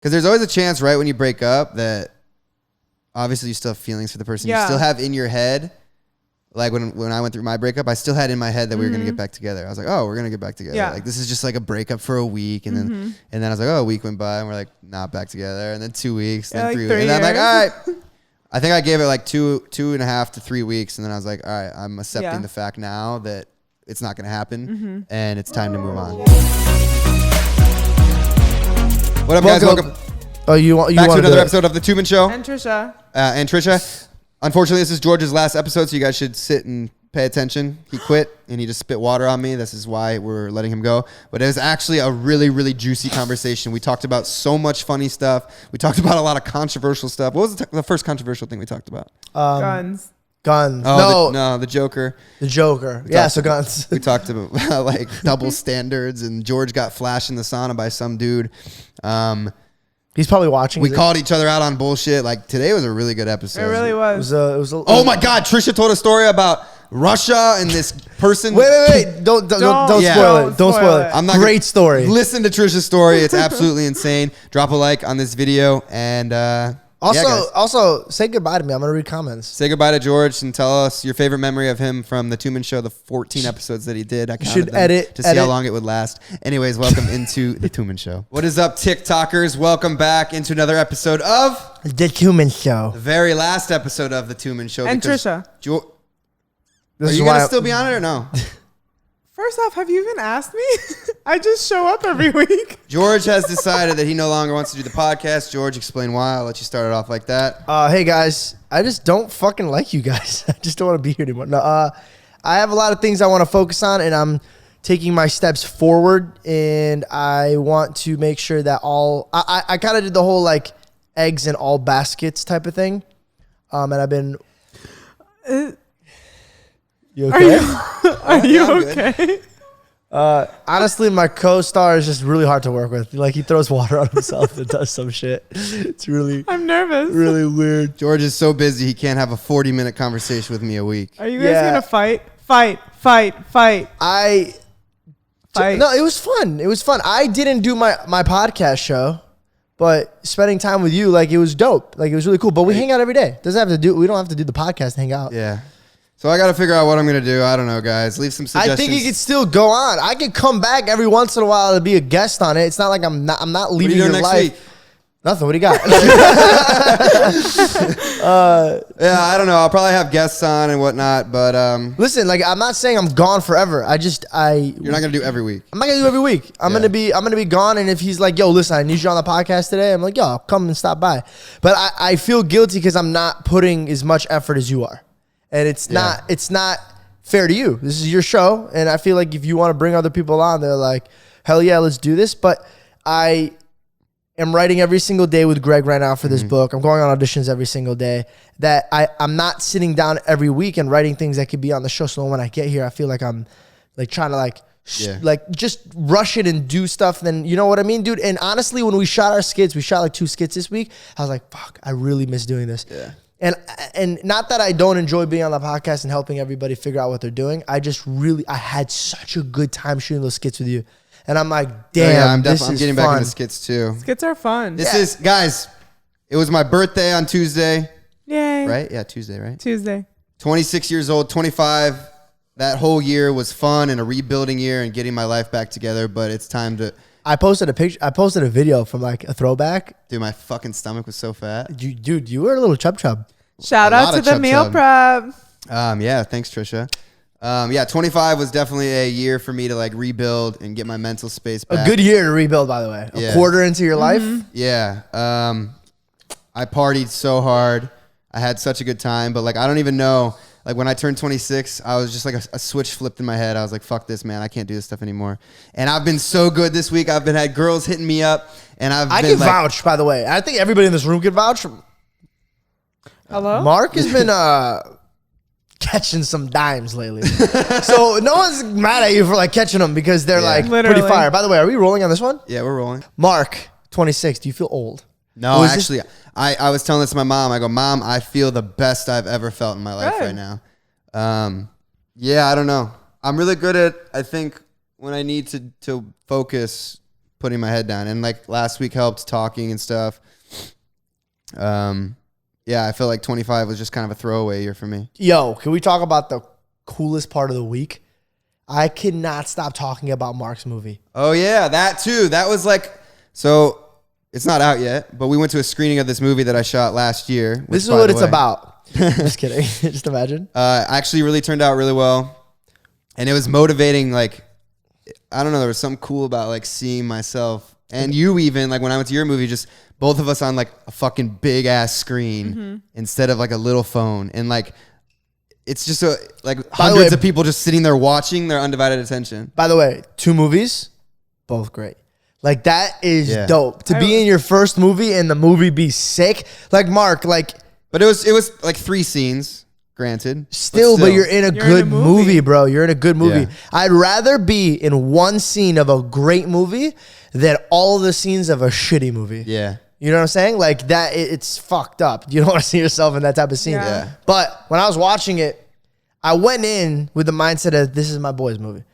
Because there's always a chance, right, when you break up that obviously you still have feelings for the person. You still have in your head, like when I went through my breakup, I still had in my head that we were going to get back together. I was like, oh, we're going to get back together. Like this is just like a breakup for a week. And then I was like, oh, a week went by and we're like, not back together. And then 2 weeks, then 3 weeks. And I'm like, all right. I think I gave it like 2.5 to 3 weeks. And then I was like, all right, I'm accepting the fact now that it's not going to happen. And it's time to move on. What up, guys? Welcome. Oh, you back to another episode of The Two Men Show. And Trisha. Unfortunately, this is George's last episode, so you guys should sit and pay attention. He quit, and he just spit water on me. This is why we're letting him go. But it was actually a really, really juicy conversation. We talked about so much funny stuff. We talked about a lot of controversial stuff. What was the first controversial thing we talked about? Guns. Oh, no, the Joker. The Joker. So guns. We talked about like double standards, and George got flashed in the sauna by some dude. He's probably watching. We called each other out on bullshit. Like today was a really good episode. It really was. Oh my God, Trisha told a story about Russia and this person. Wait! Don't spoil it. Don't spoil it. Great story. Listen to Trisha's story. It's absolutely insane. Drop a like on this video and. Also, say goodbye to me. I'm going to read comments. Say goodbye to George and tell us your favorite memory of him from The Two Men Show, the 14 episodes that he did. I counted them edit to see how long it would last. Anyways, welcome into The Two Men Show. What is up, TikTokers? Welcome back into another episode of The Two Men Show. The very last episode of The Two Men Show. And Trisha. Are you going to still be on it or no? First off, have you even asked me? I just show up every week. George has decided that he no longer wants to do the podcast. George, explain why. I'll let you start it off like that. Hey, guys. I just don't fucking like you guys. I just don't want to be here anymore. No, I have a lot of things I want to focus on, and I'm taking my steps forward, and I want to make sure that I kind of did the whole, like, eggs in all baskets type of thing. And I've been... You okay? Are you okay? Honestly, my co-star is just really hard to work with. Like, he throws water on himself and does some shit. It's really... I'm nervous. Really weird. George is so busy, he can't have a 40-minute conversation with me a week. Are you guys going to fight? Fight. No, it was fun. It was fun. I didn't do my podcast show, but spending time with you, like, it was dope. Like, it was really cool. But we hang out every day. We don't have to do the podcast to hang out. Yeah. So I got to figure out what I'm going to do. I don't know, guys. Leave some suggestions. I think you could still go on. I could come back every once in a while to be a guest on it. It's not like I'm not leaving your life. Week? Nothing. What do you got? Yeah, I don't know. I'll probably have guests on and whatnot, but listen, like, I'm not saying I'm gone forever. You're not going to do every week. I'm not going to do every week. I'm going to be gone, and if he's like, yo, listen, I need you on the podcast today, I'm like, yo, I'll come and stop by. But I feel guilty because I'm not putting as much effort as you are. And it's not fair to you. This is your show. And I feel like if you want to bring other people on, they're like, hell yeah, let's do this. But I am writing every single day with Greg right now for this book. I'm going on auditions every single day. That I'm not sitting down every week and writing things that could be on the show. So when I get here, I feel like I'm like trying to like just rush it and do stuff. Then you know what I mean, dude? And honestly, when we shot our skits, we shot like 2 skits this week. I was like, fuck, I really miss doing this. Yeah. And not that I don't enjoy being on the podcast and helping everybody figure out what they're doing. I had such a good time shooting those skits with you. And I'm like, damn, I'm getting back into skits too. Skits are fun. Guys, it was my birthday on Tuesday. Yay. Right? Yeah, Tuesday, right? Tuesday. 26 years old, 25. That whole year was fun and a rebuilding year and getting my life back together, but it's time to... I posted a video from like a throwback. Dude, my fucking stomach was so fat. Dude, you were a little chub. Shout out to the meal prep. Yeah, thanks, Trisha. 25 was definitely a year for me to like rebuild and get my mental space back. A good year to rebuild, by the way. A quarter into your life. Yeah. I partied so hard. I had such a good time, but like I don't even know. Like when I turned 26, I was just like a switch flipped in my head. I was like, fuck this, man. I can't do this stuff anymore. And I've been so good this week. I've had girls hitting me up. And I can vouch, by the way. I think everybody in this room can vouch. Hello? Mark has been catching some dimes lately. So no one's mad at you for like catching them because they're like pretty fire. By the way, are we rolling on this one? Yeah, we're rolling. Mark, 26. Do you feel old? No, actually, I was telling this to my mom. I go, Mom, I feel the best I've ever felt in my life right now. Yeah, I don't know. I'm really good at, I think, when I need to focus, putting my head down. And like last week helped talking and stuff. Yeah, I feel like 25 was just kind of a throwaway year for me. Yo, can we talk about the coolest part of the week? I cannot stop talking about Mark's movie. Oh, yeah, that too. That was like, so it's not out yet, but we went to a screening of this movie that I shot last year. This is what it's about. Just kidding. Just imagine. Actually really turned out really well. And it was motivating. Like, I don't know, there was something cool about like seeing myself and you even, like when I went to your movie, just both of us on like a fucking big ass screen instead of like a little phone. And like, it's just like hundreds of people just sitting there watching their undivided attention. By the way, 2 movies, both great. Like that is dope. To be in your first movie and the movie be sick. Like Mark, like. But it was like 3 scenes, granted. Still, but you're in a good movie, bro. You're in a good movie. Yeah. I'd rather be in one scene of a great movie than all the scenes of a shitty movie. Yeah. You know what I'm saying? Like that, it's fucked up. You don't want to see yourself in that type of scene. Yeah. But when I was watching it, I went in with the mindset of this is my boy's movie.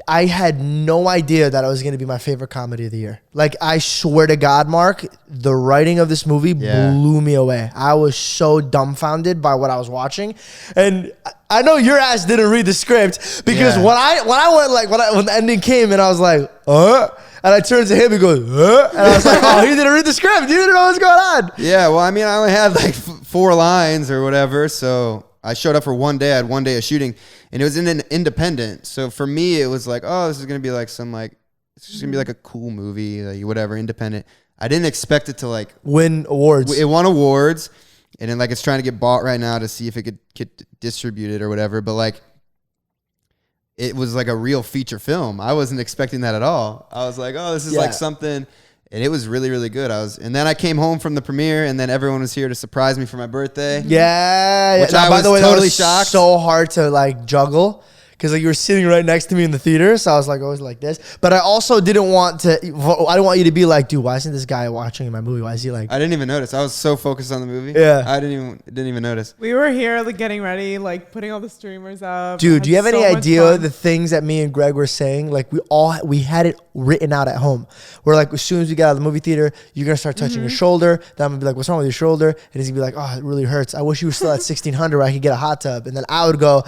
I had no idea that it was going to be my favorite comedy of the year. Like, I swear to God, Mark, the writing of this movie blew me away. I was so dumbfounded by what I was watching. And I know your ass didn't read the script because when the ending came and I was like, and I turned to him and goes, and I was like, oh, he didn't read the script. You didn't know what's going on. Yeah, well, I mean, I only had like 4 lines or whatever, so I showed up for one day. I had one day of shooting, and it was in an independent. So for me, it was like, oh, this is gonna be like some like, it's just gonna be like a cool movie, like whatever, independent. I didn't expect it to like win awards. It won awards, and then like it's trying to get bought right now to see if it could get distributed or whatever. But like, it was like a real feature film. I wasn't expecting that at all. I was like, oh, this is like something. And it was really, really good. And then I came home from the premiere, and then everyone was here to surprise me for my birthday. Yeah, which I was totally shocked. So hard to like juggle because like you were sitting right next to me in the theater, so I was like always like this. But I also didn't want to. I didn't want you to be like, dude, why isn't this guy watching my movie? Why is he like? I didn't even notice. I was so focused on the movie. Yeah, I didn't even notice. We were here like getting ready, like putting all the streamers up. Dude, do you have any idea the things that me and Greg were saying? Like we had it written out at home. We're like, as soon as we get out of the movie theater, you're gonna start touching your shoulder. Then I'm gonna be like, what's wrong with your shoulder? And he's gonna be like, oh, it really hurts. I wish you were still at 1600 where I could get a hot tub. And then I would go,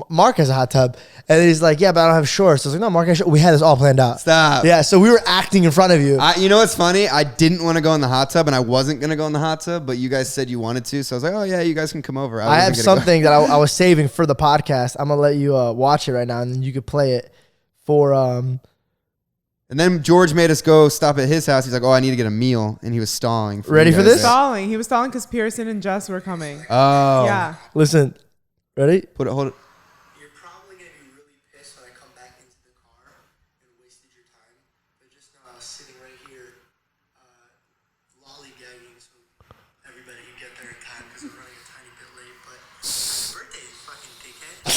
Mark has a hot tub. And he's like, yeah, but I don't have shorts. So I was like, no, Mark has shorts. We had this all planned out. Stop. Yeah, so we were acting in front of you. You know what's funny? I didn't want to go in the hot tub, and I wasn't going to go in the hot tub, but you guys said you wanted to. So I was like, oh, yeah, you guys can come over. I have something that I was saving for the podcast. I'm going to let you watch it right now, and then you could play it for... And then George made us go stop at his house. He's like, oh, I need to get a meal. And he was stalling. Ready for this? Stalling. He was stalling because Pearson and Jess were coming. Oh. Yeah. Listen. Ready? Hold it. You're probably going to be really pissed when I come back into the car and wasted your time. But just know I was sitting right here lollygagging so everybody can get there in time because I'm running a tiny bit late. But birthday, fucking dickhead.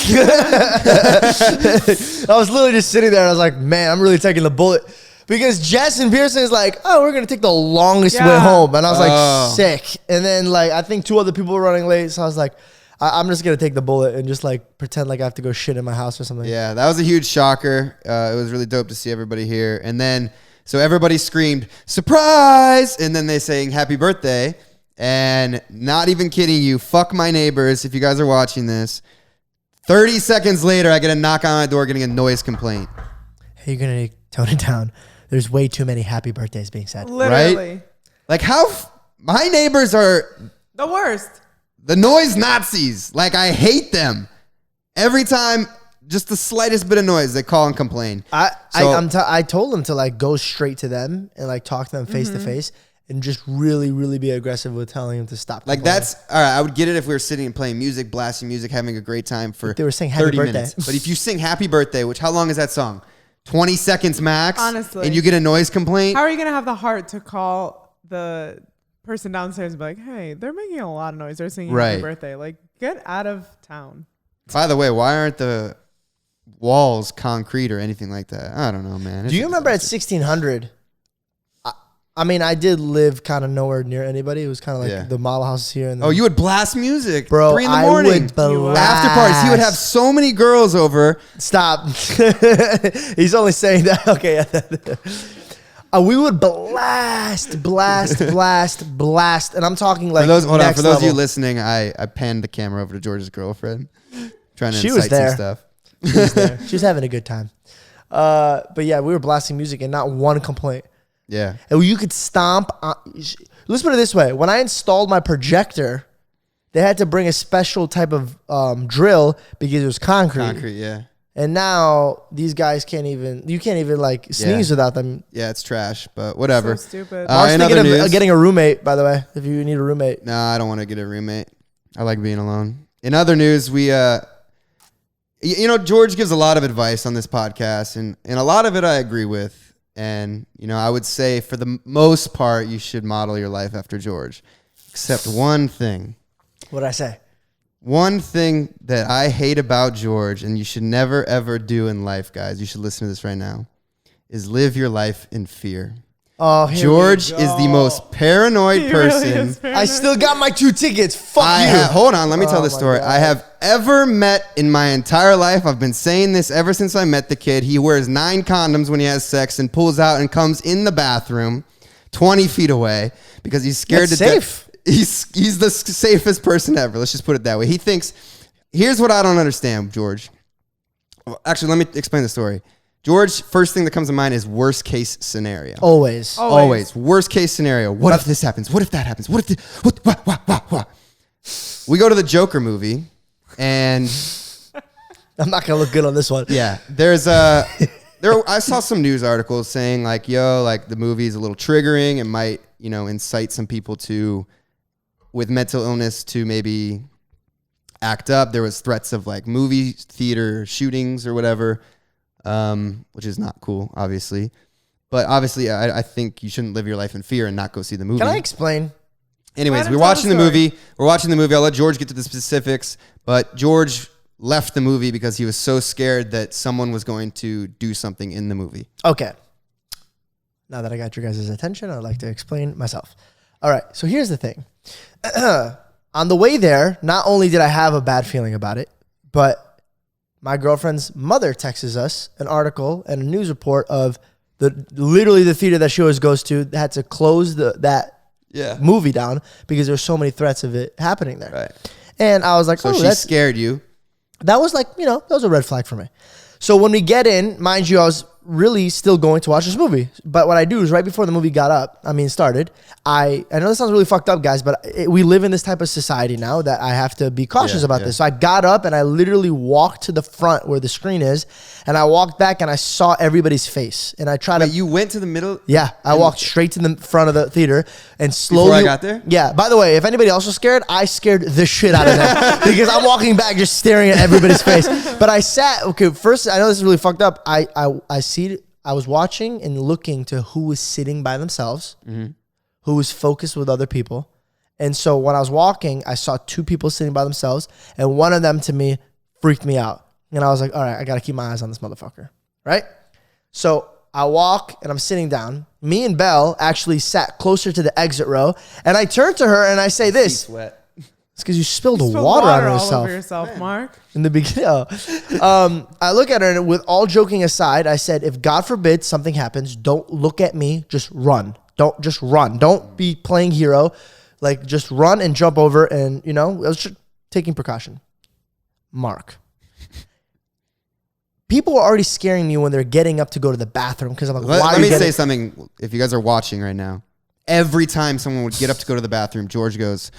I was literally just sitting there and I was like, man, I'm really taking the bullet. Because Jess and Pearson is like, oh, we're going to take the longest way home. And I was like, sick. And then like, I think 2 other people were running late. So I was like, I'm just going to take the bullet and just like pretend like I have to go shit in my house or something. Yeah, that was a huge shocker. It was really dope to see everybody here. And then, so everybody screamed, surprise! And then they sang happy birthday. And not even kidding you, fuck my neighbors if you guys are watching this. 30 seconds later, I get a knock on my door getting a noise complaint. Hey, you're going to tone it down. There's way too many happy birthdays being said. Literally. Right? Like my neighbors are... the worst. The noise Nazis. Like, I hate them. Every time, just the slightest bit of noise, they call and complain. I told them to like go straight to them and like talk to them face to face and just really, really be aggressive with telling them to stop. Like that's, all right, I would get it if we were sitting and playing music, blasting music, having a great time for they were saying happy birthday. minutes. But if you sing happy birthday, which how long is that song? 20 seconds max. Honestly. And you get a noise complaint. How are you going to have the heart to call the person downstairs and be like, hey, they're making a lot of noise. They're singing happy birthday. Like, get out of town. By the way, why aren't the walls concrete or anything like that? I don't know, man. Do you remember at 1600? I mean, I did live kind of nowhere near anybody. It was kind of like the model houses here. And you would blast music, bro. 3 a.m. I would blast. After parties. He would have so many girls over. Stop. He's only saying that. Okay. We would blast, and I'm talking like for those of you listening, I panned the camera over to George's girlfriend, trying to incite some stuff. She was there. She was having a good time. But yeah, we were blasting music and not one complaint. Yeah. And you could stomp. Let's put it this way. When I installed my projector, they had to bring a special type of drill because it was concrete. Concrete, yeah. And now these guys you can't even like sneeze without them. Yeah, it's trash, but whatever. So stupid. Mark's thinking of getting a roommate, by the way, if you need a roommate. No, I don't want to get a roommate. I like being alone. In other news, we, George gives a lot of advice on this podcast, and a lot of it I agree with. And, I would say for the most part, you should model your life after George. Except one thing. What did I say? One thing that I hate about George, and you should never, ever do in life, guys, you should listen to this right now, is live your life in fear. Oh, George is the most paranoid person. Really I still got my 2 tickets. Fuck you. Hold on, let me tell this story. God. I have ever met in my entire life. I've been saying this ever since I met the kid. He wears 9 condoms when he has sex and pulls out and comes in the bathroom 20 feet away because he's scared to death. He's the safest person ever. Let's just put it that way. He thinks, here's what I don't understand, George. Actually, let me explain the story. George, first thing that comes to mind is worst case scenario. Always. Worst case scenario. What if this happens? What if that happens? What if what? We go to the Joker movie, and I'm not gonna look good on this one. Yeah, I saw some news articles saying like, the movie's a little triggering. It might, incite some people with mental illness to maybe act up. There was threats of like movie theater shootings or whatever. Which is not cool, obviously. But obviously, I think you shouldn't live your life in fear and not go see the movie. Can I explain? Anyways, we're watching the movie. We're watching the movie. I'll let George get to the specifics. But George left the movie because he was so scared that someone was going to do something in the movie. Okay. Now that I got your guys' attention, I'd like to explain myself. All right. So here's the thing. On the way there, not only did I have a bad feeling about it, but my girlfriend's mother texts us an article and a news report of literally the theater that she always goes to had to close that movie down because there's so many threats of it happening there. Right. And I was like, so she scared you. That was like, that was a red flag for me. So when we get in, mind you, I was really still going to watch this movie. But what I do is right before the movie started, I know this sounds really fucked up, guys, but we live in this type of society now that I have to be cautious about this. So I got up and I literally walked to the front where the screen is, and I walked back and I saw everybody's face. And I tried you went to the middle? Yeah, I walked straight to the front of the theater and slowly. Before I got there? Yeah. By the way, if anybody else was scared, I scared the shit out of them because I'm walking back just staring at everybody's face. But I sat. Okay, first I know this is really fucked up. I was watching and looking to who was sitting by themselves, who was focused with other people. And so when I was walking, I saw 2 people sitting by themselves, and one of them to me freaked me out. And I was like, all right, I got to keep my eyes on this motherfucker, right? So I walk and I'm sitting down. Me and Belle actually sat closer to the exit row, and I turned to her and I say this. She's wet. It's because you spilled water on yourself. All over yourself, Mark. In the beginning. I look at her, and with all joking aside, I said, if God forbid something happens, don't look at me, just run. Just run. Don't be playing hero. Like, just run and jump over, and, I was just taking precaution. Mark. People are already scaring me when they're getting up to go to the bathroom because I'm like, let me say something. If you guys are watching right now, every time someone would get up to go to the bathroom, George goes,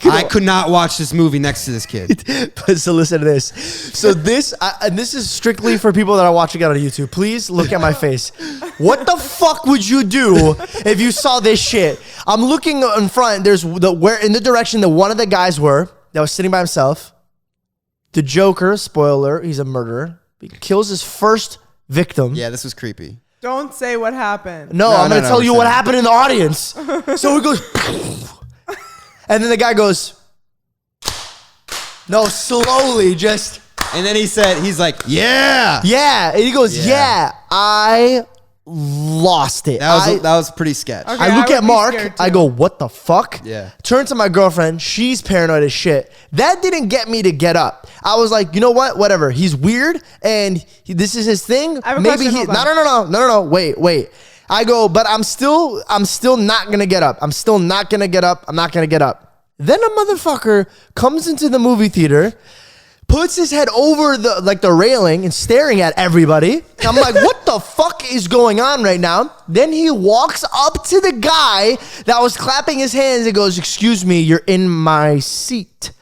I could not watch this movie next to this kid. So listen to this. So this is strictly for people that are watching it on YouTube. Please look at my face. What the fuck would you do if you saw this shit? I'm looking in front. There's in the direction that one of the guys that was sitting by himself. The Joker, spoiler, he's a murderer. He kills his first victim. Yeah, this was creepy. Don't say what happened. No, I'm going to tell you what happened in the audience. So he goes, and then the guy goes, no, slowly, just And then he's like, yeah. Yeah. And he goes, yeah, I lost it. That was pretty sketch. Okay, I look at Mark. I go, what the fuck? Yeah. Turn to my girlfriend. She's paranoid as shit. That didn't get me to get up. I was like, you know what? Whatever. He's weird, and this is his thing. Maybe he. No. Wait. I go, but I'm still not gonna get up. I'm still not gonna get up. I'm not gonna get up. Then a motherfucker comes into the movie theater, puts his head over the railing and staring at everybody. I'm like, what the fuck is going on right now? Then he walks up to the guy that was clapping his hands and goes, excuse me, you're in my seat.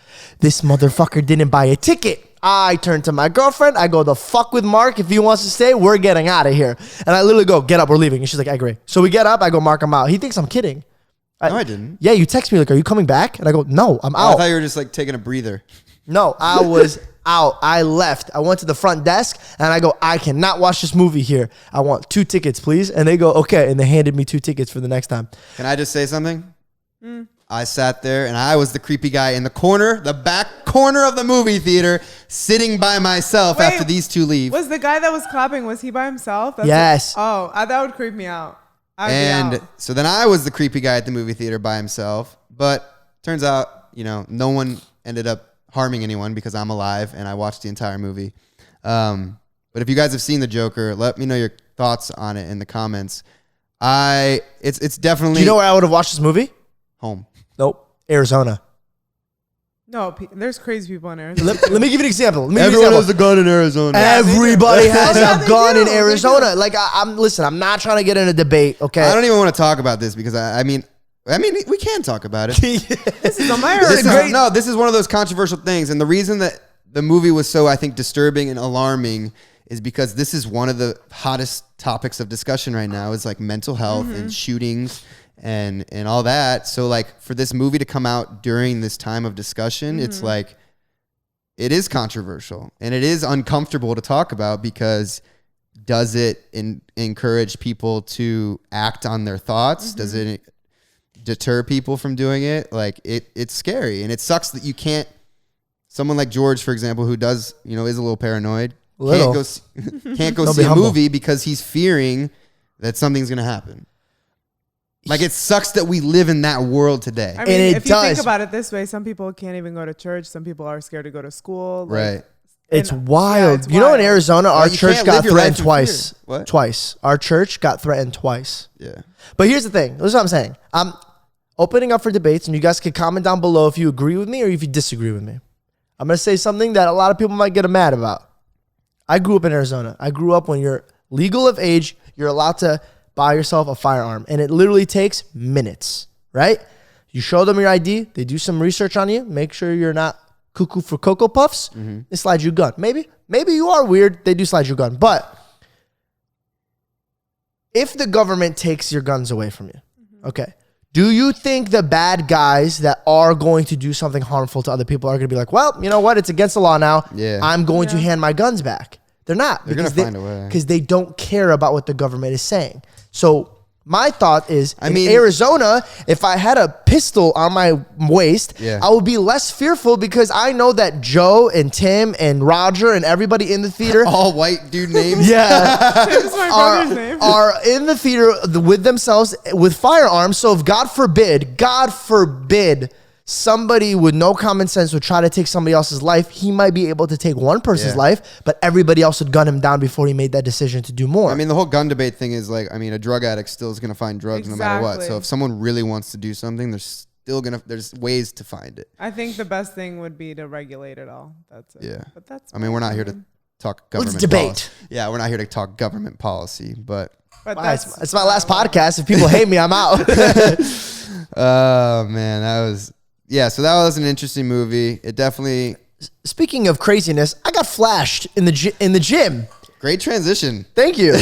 This motherfucker didn't buy a ticket. I turn to my girlfriend. I go, the fuck with Mark. If he wants to stay, we're getting out of here. And I literally go, get up, we're leaving. And she's like, I agree. So we get up. I go, Mark, I'm out. He thinks I'm kidding. No, I didn't. Yeah, you text me like, are you coming back? And I go, no, I'm out. I thought you were just like taking a breather. No, I was out. I left. I went to the front desk and I go, I cannot watch this movie here. I want 2 tickets, please. And they go, okay. And they handed me 2 tickets for the next time. Can I just say something? I sat there and I was the creepy guy in the corner, the back corner of the movie theater, sitting by myself after these 2 leave. Was the guy that was clapping, was he by himself? Yes. That would creep me out. So then I was the creepy guy at the movie theater by himself. But turns out, no one ended up harming anyone because I'm alive and I watched the entire movie. But if you guys have seen The Joker, let me know your thoughts on it in the comments. It's definitely... Do you know where I would have watched this movie? Home. Nope. Arizona. No, there's crazy people in Arizona. Let me give you an example. Everyone has a gun in Arizona. Everybody has a gun in Arizona. Like, I'm not trying to get in a debate, okay? I don't even want to talk about this because I mean, we can talk about it. This is America. This is one of those controversial things. And the reason that the movie was so, I think, disturbing and alarming is because this is one of the hottest topics of discussion right now is like mental health and shootings and all that. So like for this movie to come out during this time of discussion, it's like, it is controversial and it is uncomfortable to talk about because does it encourage people to act on their thoughts? Does it deter people from doing it? Like it's scary and it sucks that you can't, someone like George, for example, who does, is a little paranoid, can't go see a movie because he's fearing that something's going to happen. Like, it sucks that we live in that world today. I mean, if you think about it this way, some people can't even go to church. Some people are scared to go to school. Right. It's wild. You know, in Arizona, our church got threatened twice. What? Twice. Our church got threatened twice. Yeah. But here's the thing. This is what I'm saying. I'm opening up for debates, and you guys can comment down below if you agree with me or if you disagree with me. I'm going to say something that a lot of people might get mad about. I grew up in Arizona. I grew up when you're legal of age, you're allowed to buy yourself a firearm, and it literally takes minutes, right? You show them your ID, they do some research on you, make sure you're not cuckoo for Cocoa Puffs, they slide you a gun. Maybe you are weird, they do slide you a gun. But if the government takes your guns away from you, okay, do you think the bad guys that are going to do something harmful to other people are going to be like, well, you know what, it's against the law now, I'm going to hand my guns back? They're not. They're going to find a way. Because they don't care about what the government is saying. So my thought is, in Arizona, if I had a pistol on my waist, I would be less fearful because I know that Joe and Tim and Roger and everybody in the theater, all white dude names, Tim's my brother's name, are in the theater with themselves with firearms. So if God forbid, somebody with no common sense would try to take somebody else's life, he might be able to take one person's life, but everybody else would gun him down before he made that decision to do more. I mean, the whole gun debate thing is like, I mean, a drug addict still is going to find drugs no matter what. So if someone really wants to do something, there's ways to find it. I think the best thing would be to regulate it all. That's it. Yeah. But that's, I mean, we're not here to talk government Let's debate. policy. Yeah, we're not here to talk government policy, but it's my last podcast. If people hate me, I'm out. Oh, man, that was... Yeah, so that was an interesting movie. It definitely... Speaking of craziness, I got flashed in the gym. Great transition. Thank you.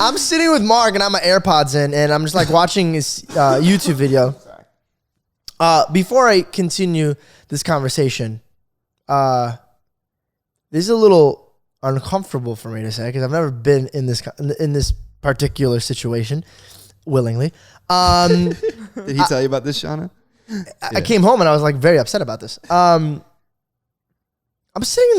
I'm sitting with Mark and I have my AirPods in, and I'm just like watching his YouTube video. Before I continue this conversation, this is a little uncomfortable for me to say because I've never been in this particular situation willingly. Did he tell you about this, Shauna? I came home and I was like very upset about this. I'm sitting in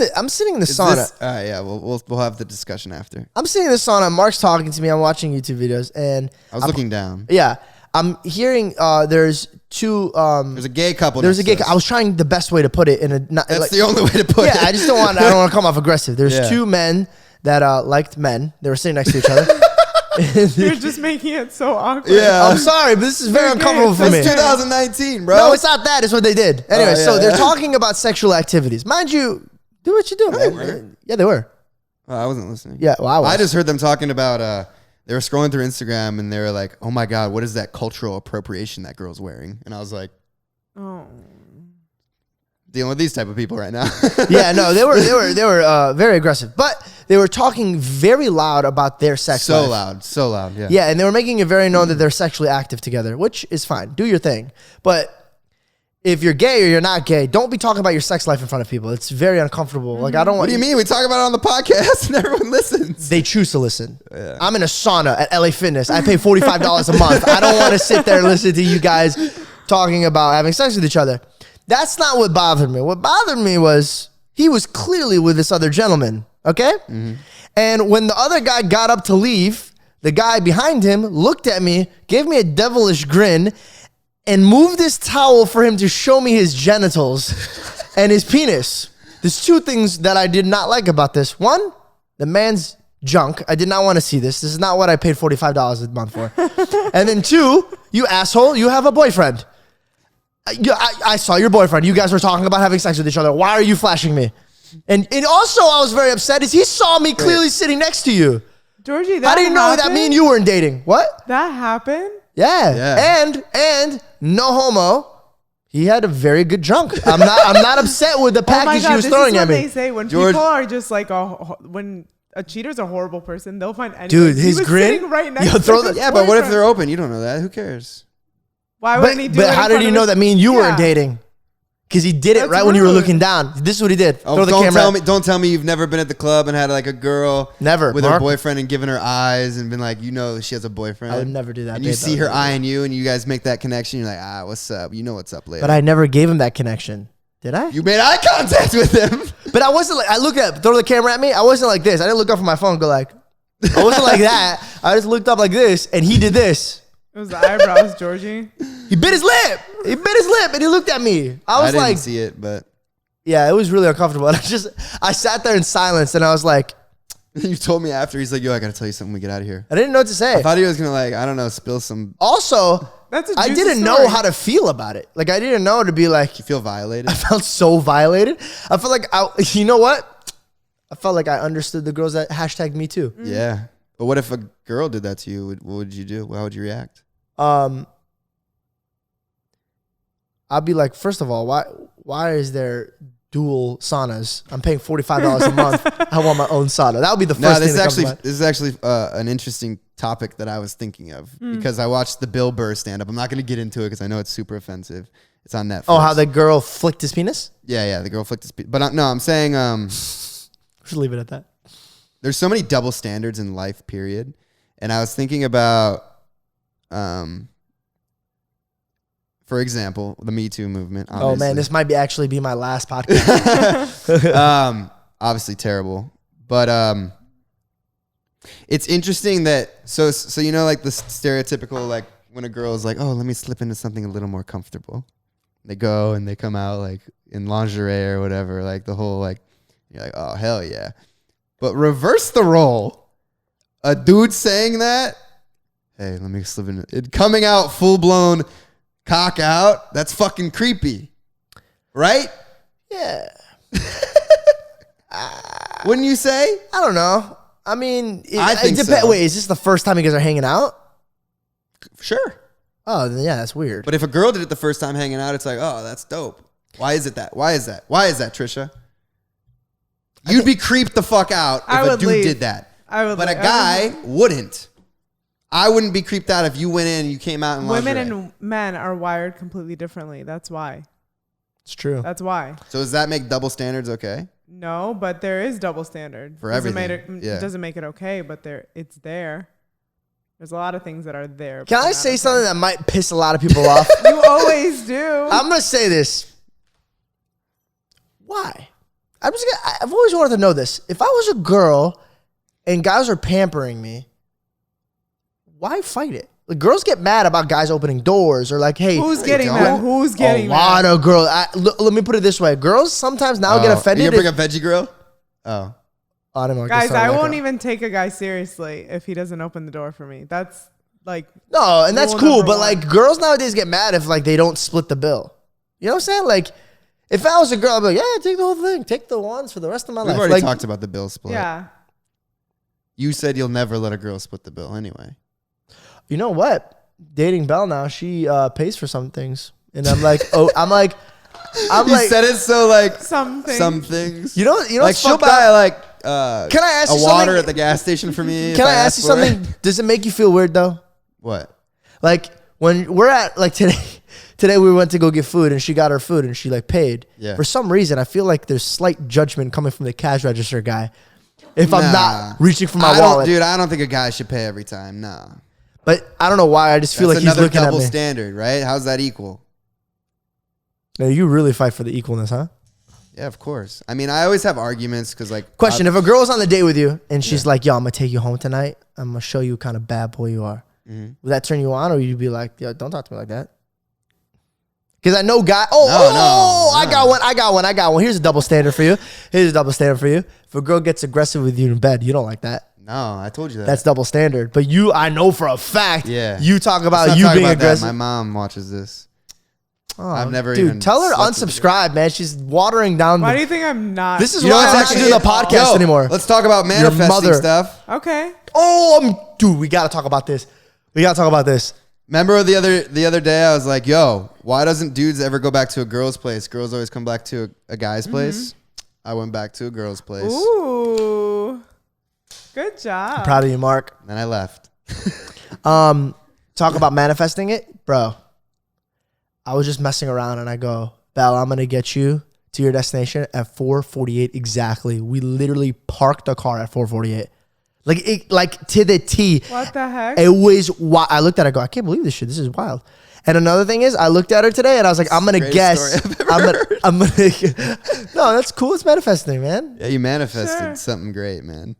the sauna. All right, yeah, we'll have the discussion after. I'm sitting in the sauna. Mark's talking to me. I'm watching YouTube videos, and I was looking down. Yeah, I'm hearing. There's two. There's a gay couple. There's a gay. I was trying the best way to put it in a. That's like, the only way to put it. Yeah, I just don't want. I don't want to come off aggressive. There's two men that liked men. They were sitting next to each other. You're just making it so awkward. Yeah, I'm sorry, but this is very uncomfortable for me. It's 2019, bro. No, it's not that. It's what they did. Anyway, so they're talking about sexual activities. Mind you, do what you do, man. Yeah, they were. I wasn't listening. Yeah, well, I was. I just heard them talking about. They were scrolling through Instagram and they were like, "Oh my god, what is that cultural appropriation that girl's wearing?" And I was like, "Oh." Dealing with these type of people right now. Yeah, no, they were very aggressive, but they were talking very loud about their sex life. So loud, yeah. Yeah, and they were making it very known that they're sexually active together, which is fine. Do your thing. But if you're gay or you're not gay, don't be talking about your sex life in front of people. It's very uncomfortable. Like, I don't want. What do you mean? We talk about it on the podcast and everyone listens. They choose to listen. Yeah. I'm in a sauna at LA Fitness. I pay $45 a month. I don't want to sit there and listen to you guys talking about having sex with each other. That's not what bothered me. What bothered me was he was clearly with this other gentleman, okay? Mm-hmm. And when the other guy got up to leave, the guy behind him looked at me, gave me a devilish grin, and moved his towel for him to show me his genitals and his penis. There's two things that I did not like about this. One, the man's junk. I did not want to see this. This is not what I paid $45 a month for. And then two, you asshole, you have a boyfriend. I saw your boyfriend. You guys were talking about having sex with each other. Why are you flashing me? And also, I was very upset is he saw me clearly sitting next to you. Georgie, that I didn't know that mean you weren't dating. What? That happened? Yeah. And no homo. He had a very good junk. I'm not upset with the package he was throwing at me. They say when people are just like when a cheater's a horrible person, they'll find anything. Dude, his grin right next to yeah, but what if they're open? You don't know that. Who cares? Why wouldn't he do it? But how did he know that me and you weren't dating? Because he did it right when you were looking down. This is what he did. Throw the camera. Don't tell me you've never been at the club and had like a girl with her boyfriend and given her eyes and been like, you know, she has a boyfriend. I would never do that. And you see her eyeing you and you guys make that connection. You're like, what's up? You know what's up later. But I never gave him that connection. Did I? You made eye contact with him. But I wasn't like, throw the camera at me. I wasn't like this. I didn't look up from my phone and go like, I wasn't like that. I just looked up like this and he did this. It was the eyebrows, Georgie. He bit his lip. And he looked at me. I didn't see it, but yeah, it was really uncomfortable. And I sat there in silence and I was like, you told me after, he's like, yo, I gotta tell you something when we get out of here. I didn't know what to say. I thought he was gonna like, I don't know, spill some. Also, I didn't know how to feel about it. Like I didn't know to be like. You feel violated? I felt so violated. I felt like you know what? I felt like I understood the girls that hashtag me too. Yeah. But what if a girl did that to you? What would you do? How would you react? I'd be like, first of all, why is there dual saunas? I'm paying $45 a month. I want my own sauna. That would be the first thing that comes to mind. This is actually an interesting topic that I was thinking of because I watched the Bill Burr stand-up. I'm not going to get into it because I know it's super offensive. It's on Netflix. Oh, how the girl flicked his penis? Yeah, the girl flicked his penis. But no, I'm saying... should leave it at that. There's so many double standards in life, period. And I was thinking about... for example, the Me Too movement. Obviously. Oh man, this might actually be my last podcast. Obviously terrible, but it's interesting that so you know like the stereotypical like when a girl is like, oh, let me slip into something a little more comfortable. They go and they come out like in lingerie or whatever, like the whole like you're like, oh hell yeah. But reverse the role. A dude saying that. Hey, let me slip in it. Coming out full blown cock out. That's fucking creepy. Right? Yeah. Wouldn't you say? I don't know. I mean, I think so. Wait, is this the first time you guys are hanging out? Sure. Oh, then yeah, that's weird. But if a girl did it the first time hanging out, it's like, oh, that's dope. Why is it that? Why is that, Trisha? You'd be creeped the fuck out if a dude did that. But a guy wouldn't. I wouldn't be creeped out if you went in and you came out in lingerie. Women and men are wired completely differently. That's why. It's true. That's why. So does that make double standards okay? No, but there is double standard. For everything. It doesn't make it okay, but it's there. There's a lot of things that are there. Can I say something that might piss a lot of people off? You always do. I'm going to say this. Why? I've always wanted to know this. If I was a girl and guys are pampering me, why fight it? Like, girls get mad about guys opening doors or like, hey, who's getting mad? Who's getting mad? A lot of girls. Let me put it this way: girls sometimes now get offended. You bring a veggie grill? Oh, I don't know. Guys, I won't even take a guy seriously if he doesn't open the door for me. That's like no, and that's cool. But like, girls nowadays get mad if like they don't split the bill. You know what I'm saying? Like, if I was a girl, I'd be like, yeah, take the whole thing, take the ones for the rest of my life. We've already talked about the bill split. Yeah. You said you'll never let a girl split the bill anyway. You know what? Dating Belle now, she pays for some things, and I'm like, you said it so like some things. You know, like she'll buy like can I ask a you water something? at the gas station for me. Can I ask you something? Does it make you feel weird though? What? Like when we're at like today we went to go get food and she got her food and she like paid. Yeah. For some reason, I feel like there's slight judgment coming from the cash register guy if I'm not reaching for my wallet. Dude, I don't think a guy should pay every time. Nah. But I don't know why. I just feel like he's looking at me. Another double standard, right? How's that equal? No, you really fight for the equalness, huh? Yeah, of course. I mean, I always have arguments because, like, question: if a girl's on the date with you and she's like, "Yo, I'm gonna take you home tonight. I'm gonna show you what kind of bad boy you are," would that turn you on, or you'd be like, "Yo, don't talk to me like that"? Because I know guy. No. I got one. Here's a double standard for you. If a girl gets aggressive with you in bed, you don't like that. No, I told you that. That's double standard. But I know for a fact. Yeah. You talk about you being aggressive. My mom watches this. Oh, I've never even. Dude, tell her to unsubscribe, man. She's watering down. Why do you think I'm not? This is why I'm not doing the podcast anymore. Let's talk about manifesting stuff. Okay. Oh, dude, we got to talk about this. Remember the other day, I was like, yo, why doesn't dudes ever go back to a girl's place? Girls always come back to a guy's place. I went back to a girl's place. Ooh. Good job. I'm proud of you, Mark. Then I left. Talk about manifesting it, bro. I was just messing around and I go, Belle, I'm going to get you to your destination at 4:48 exactly. We literally parked the car at 4:48. Like to the T. What the heck? It was wild. I looked at her, I go, I can't believe this shit. This is wild. And another thing is, I looked at her today and I was like, I'm going to guess. I'm going to. No, that's cool. It's manifesting, man. Yeah, you manifested something great, man.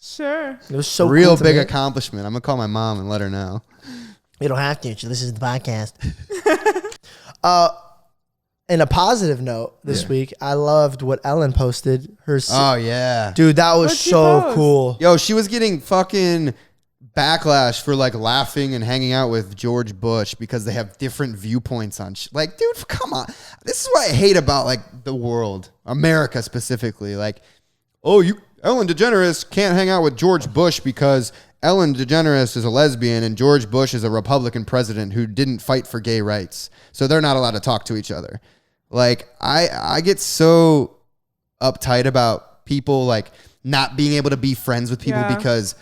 Sure. It was so real cool big accomplishment. I'm going to call my mom and let her know. You don't have to. This is the podcast. In a positive note this week, I loved what Ellen posted. Oh, yeah. Dude, that was so cool. Yo, she was getting fucking backlash for like laughing and hanging out with George Bush because they have different viewpoints on like, dude, come on. This is what I hate about like the world, America specifically. Like, oh, Ellen DeGeneres can't hang out with George Bush because Ellen DeGeneres is a lesbian and George Bush is a Republican president who didn't fight for gay rights. So they're not allowed to talk to each other. Like, I get so uptight about people like not being able to be friends with people because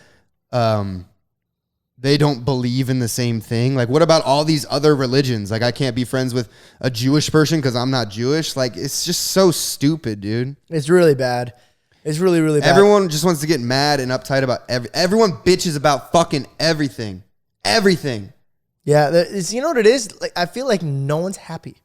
they don't believe in the same thing. Like, what about all these other religions? Like, I can't be friends with a Jewish person because I'm not Jewish. Like, it's just so stupid, dude. It's really bad. It's really, really bad. Everyone just wants to get mad and uptight about everyone bitches about fucking everything. Everything. Yeah, you know what it is? Like, I feel like no one's happy.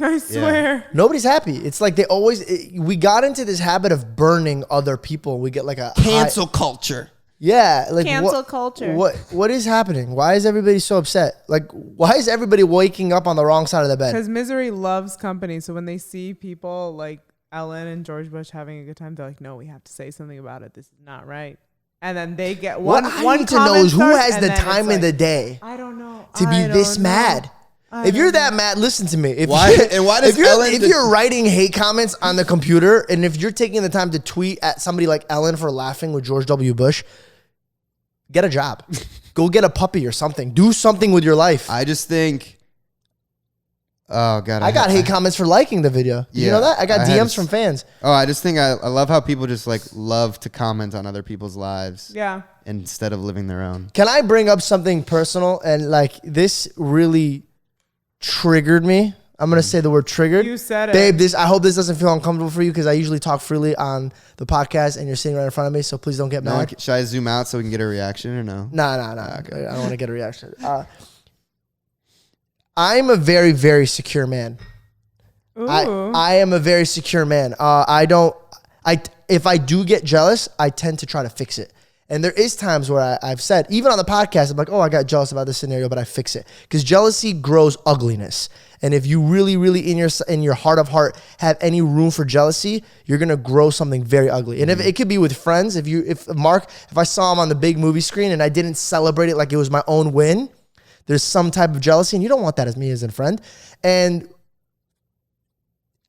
I swear. Yeah. Nobody's happy. It's like we got into this habit of burning other people. We get like a cancel culture. Yeah. Like cancel culture. What is happening? Why is everybody so upset? Like, why is everybody waking up on the wrong side of the bed? Because misery loves company. So when they see people like Ellen and George Bush having a good time, they're like, no, we have to say something about it. This is not right. And then they get one. What I need to know is who has the time in the day. I don't know. To be this mad. If you're that mad, listen to me. Why does if you're writing hate comments on the computer and if you're taking the time to tweet at somebody like Ellen for laughing with George W. Bush, get a job. Go get a puppy or something. Do something with your life. I just think, oh God. I got hate comments for liking the video. You know that? I got DMs from fans. Oh, I just think I love how people just like love to comment on other people's lives. Yeah. Instead of living their own. Can I bring up something personal? And like this really triggered me. I'm going to say the word triggered. You said it. Babe, I hope this doesn't feel uncomfortable for you because I usually talk freely on the podcast and you're sitting right in front of me, so please don't get mad. Should I zoom out so we can get a reaction or no? No. Okay. I don't want to get a reaction. I'm a very, very secure man. I am a very secure man. If I do get jealous, I tend to try to fix it. And there is times where I've said, even on the podcast, I'm like, oh, I got jealous about this scenario, but I fix it. Because jealousy grows ugliness. And if you really, really in your heart of heart have any room for jealousy, you're going to grow something very ugly. And if it could be with friends, if I saw him on the big movie screen and I didn't celebrate it like it was my own win, there's some type of jealousy, and you don't want that as me as a friend. And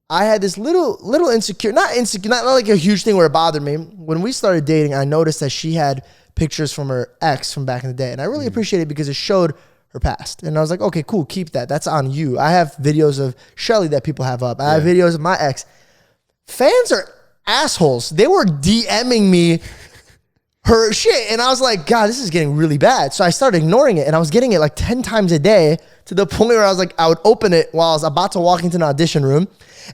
I had this little insecure, not like a huge thing where it bothered me. When we started dating, I noticed that she had pictures from her ex from back in the day. And I really appreciated it because it showed her past. And I was like, okay, cool, keep that. That's on you. I have videos of Shelly that people have up. I have videos of my ex. Fans are assholes. They were DMing me her shit. And I was like, God, this is getting really bad. So I started ignoring it. And I was getting it like 10 times a day to the point where I was like, I would open it while I was about to walk into an audition room.